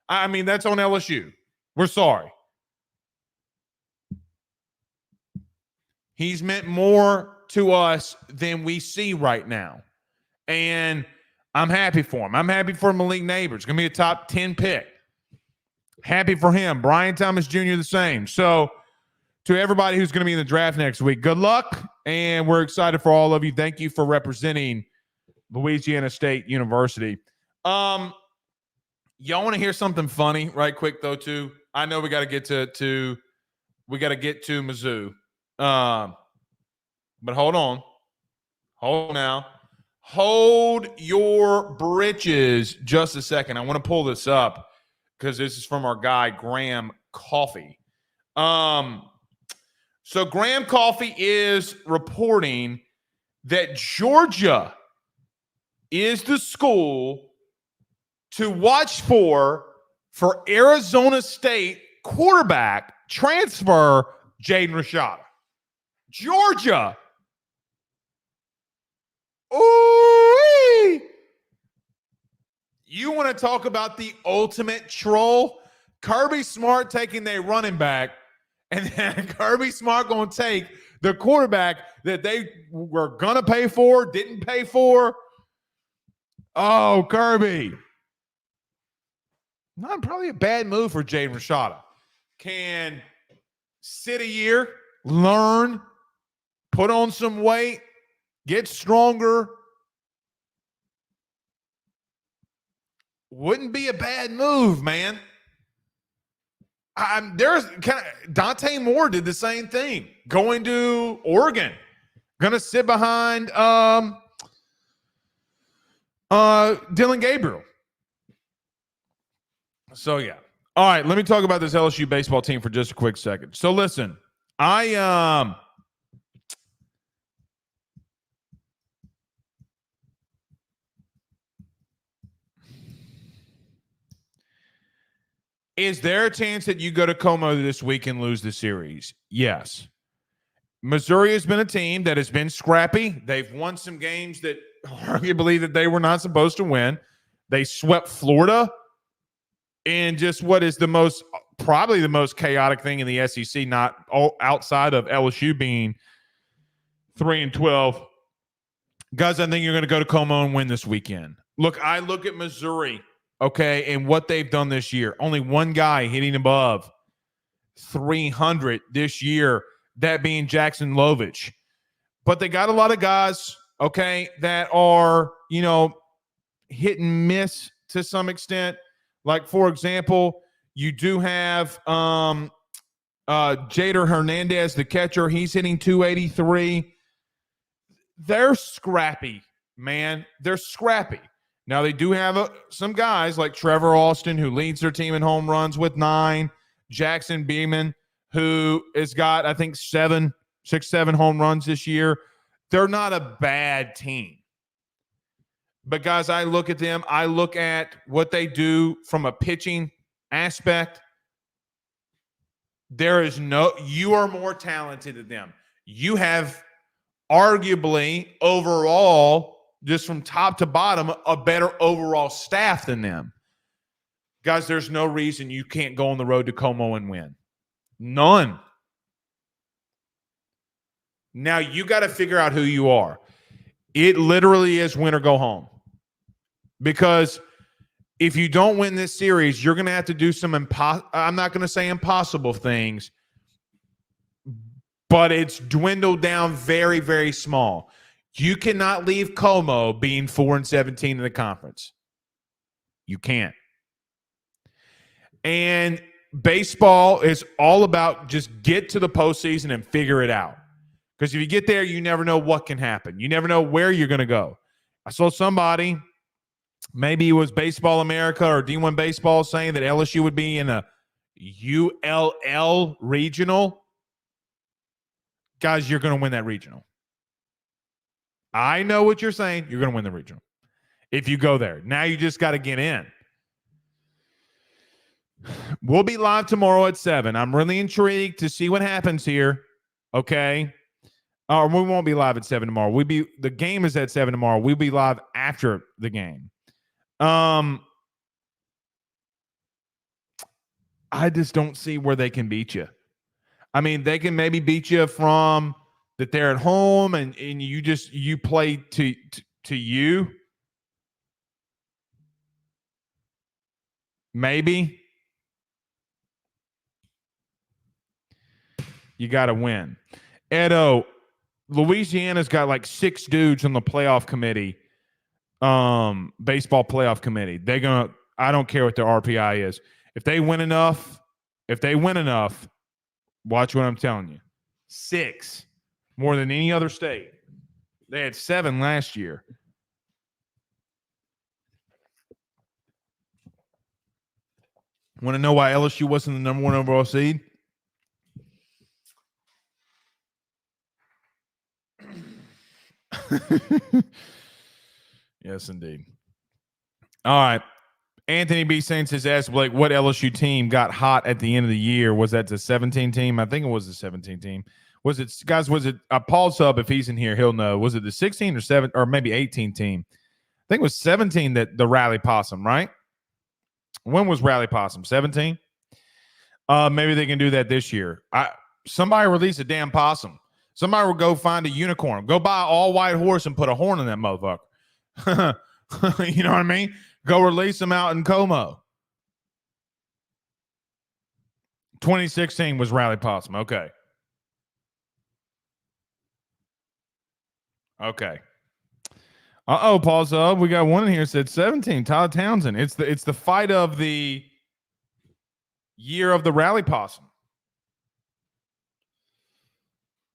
I mean, that's on LSU. We're sorry. He's meant more to us than we see right now. And I'm happy for him. I'm happy for Malik Neighbors. Going to be a top 10 pick. Happy for him. Brian Thomas Jr. the same. So to everybody who's going to be in the draft next week, good luck. And we're excited for all of you. Thank you for representing Louisiana State University. Y'all want to hear something funny right quick, though, too? I know we got to get to Mizzou. But hold on. Hold now. Hold your britches just a second. I want to pull this up because this is from our guy, Graham Coffey. So Graham Coffey is reporting that Georgia is the school to watch for Arizona State quarterback transfer Jaden Rashada. Georgia. Ooh! You want to talk about the ultimate troll? Kirby Smart taking their running back, and then Kirby Smart going to take the quarterback that they were going to pay for, didn't pay for. Oh, Kirby. Not probably a bad move for Jaden Rashada. Can sit a year, learn, put on some weight, get stronger. Wouldn't be a bad move, man. There's kind of Dante Moore did the same thing. Going to Oregon, gonna sit behind Dylan Gabriel. So yeah. All right, let me talk about this LSU baseball team for just a quick second. So listen, is there a chance that you go to Como this week and lose the series? Yes. Missouri has been a team that has been scrappy. They've won some games that arguably that they were not supposed to win. They swept Florida in just what is probably the most chaotic thing in the SEC, not all outside of LSU being 3-12. Guys, I think you're going to go to Como and win this weekend. Look, I look at Missouri, okay, and what they've done this year. Only one guy hitting above 300 this year, that being Jackson Lovich. But they got a lot of guys, okay, that are, hit and miss to some extent. Like, for example, you do have Jader Hernandez, the catcher. He's hitting 283. They're scrappy, man. They're scrappy. Now, they do have some guys like Trevor Austin, who leads their team in home runs with 9. Jackson Beeman, who has got, I think, 7 home runs this year. They're not a bad team. But, guys, I look at them. I look at what they do from a pitching aspect. You are more talented than them. You have arguably overall, just from top to bottom, a better overall staff than them. Guys, there's no reason you can't go on the road to Como and win. None. Now, you got to figure out who you are. It literally is win or go home. Because if you don't win this series, you're going to have to do some I'm not going to say impossible things, but it's dwindled down very, very small. You cannot leave Como being 4-17 in the conference. You can't. And baseball is all about just get to the postseason and figure it out. Because if you get there, you never know what can happen. You never know where you're going to go. I saw somebody, maybe it was Baseball America or D1 Baseball, saying that LSU would be in a ULL regional. Guys, you're going to win that regional. I know what you're saying. You're going to win the regional if you go there. Now you just got to get in. We'll be live tomorrow at 7. I'm really intrigued to see what happens here. Okay. Or we won't be live at 7 tomorrow. The game is at 7 tomorrow. We'll be live after the game. I just don't see where they can beat you. I mean, they can maybe beat you from that they're at home and you play to you. Maybe. You got to win. Edo, Louisiana's got like 6 dudes on the playoff committee, baseball playoff committee. I don't care what their RPI is. If they win enough, watch what I'm telling you. 6, more than any other state. They had 7 last year. Want to know why LSU wasn't the number 1 overall seed? Yes, indeed. All right. Anthony B. Saints has asked Blake, what LSU team got hot at the end of the year? Was that the 17 team? I think it was the 17 team. Was it, guys, Paul Sub, if he's in here, he'll know. Was it the 16 or 7 or maybe 18 team? I think it was 17 that the Rally Possum, right? When was Rally Possum? 17? Maybe they can do that this year. Somebody release a damn possum. Somebody will go find a unicorn. Go buy an all-white horse and put a horn in that motherfucker. You know what I mean? Go release them out in Como. 2016 was Rally Possum. Okay. Pause up. We got one in here that said 17. Todd Townsend. It's the fight of the year of the Rally Possum.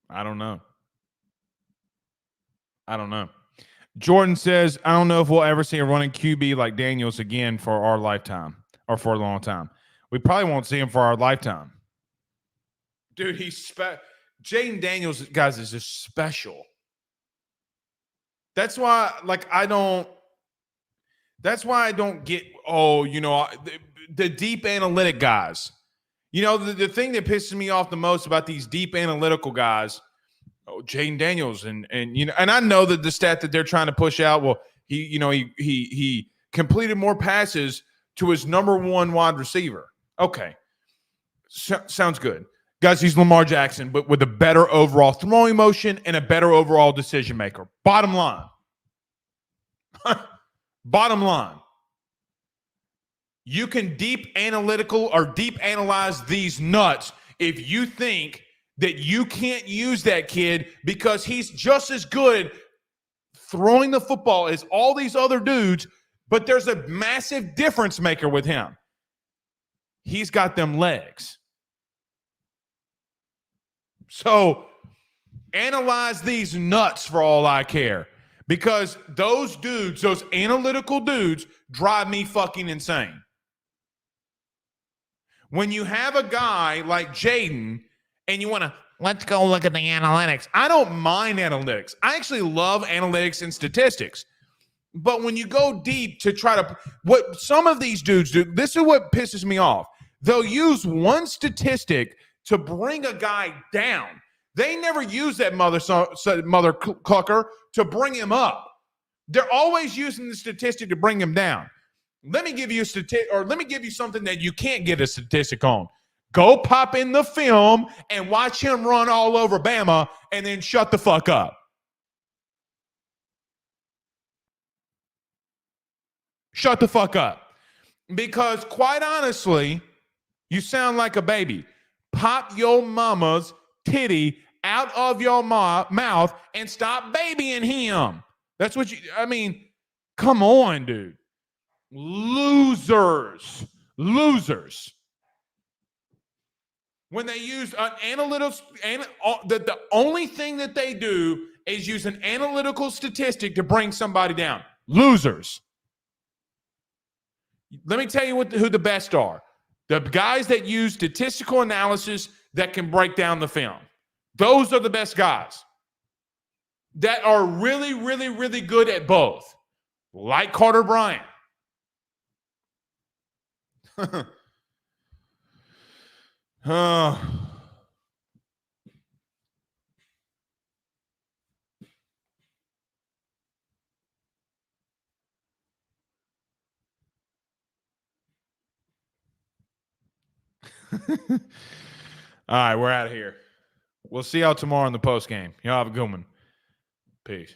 I don't know. Jordan says, I don't know if we'll ever see a running QB like Daniels again for our lifetime or for a long time. We probably won't see him for our lifetime. Dude, Jaden Daniels, guys, is just special. That's why, I don't get, the deep analytic guys. The thing that pisses me off the most about these deep analytical guys, Jaden Daniels, and I know that the stat that they're trying to push out, well, he completed more passes to his number one wide receiver. Okay. Sounds good. Guys, he's Lamar Jackson, but with a better overall throwing motion and a better overall decision maker. Bottom line. Bottom line. You can deep analyze these nuts if you think that you can't use that kid because he's just as good throwing the football as all these other dudes, but there's a massive difference maker with him. He's got them legs. So analyze these nuts for all I care, because those dudes, those analytical dudes, drive me fucking insane. When you have a guy like Jaden and you want to, let's go look at the analytics. I don't mind analytics. I actually love analytics and statistics. But when you go deep to try to, what some of these dudes do, this is what pisses me off. They'll use one statistic to bring a guy down. They never use that mother clucker to bring him up. They're always using the statistic to bring him down. Let me give you a statistic, or let me give you something that you can't get a statistic on. Go pop in the film and watch him run all over Bama and then shut the fuck up. Shut the fuck up. Because quite honestly, you sound like a baby. Pop your mama's titty out of your mouth and stop babying him. That's what come on, dude. Losers. When they use an analytical, the only thing that they do is use an analytical statistic to bring somebody down. Losers. Let me tell you who the best are. The guys that use statistical analysis that can break down the film. Those are the best guys that are really, really, really good at both. Like Carter Bryant. All right, we're out of here. We'll see y'all tomorrow in the post game. Y'all have a good one. Peace.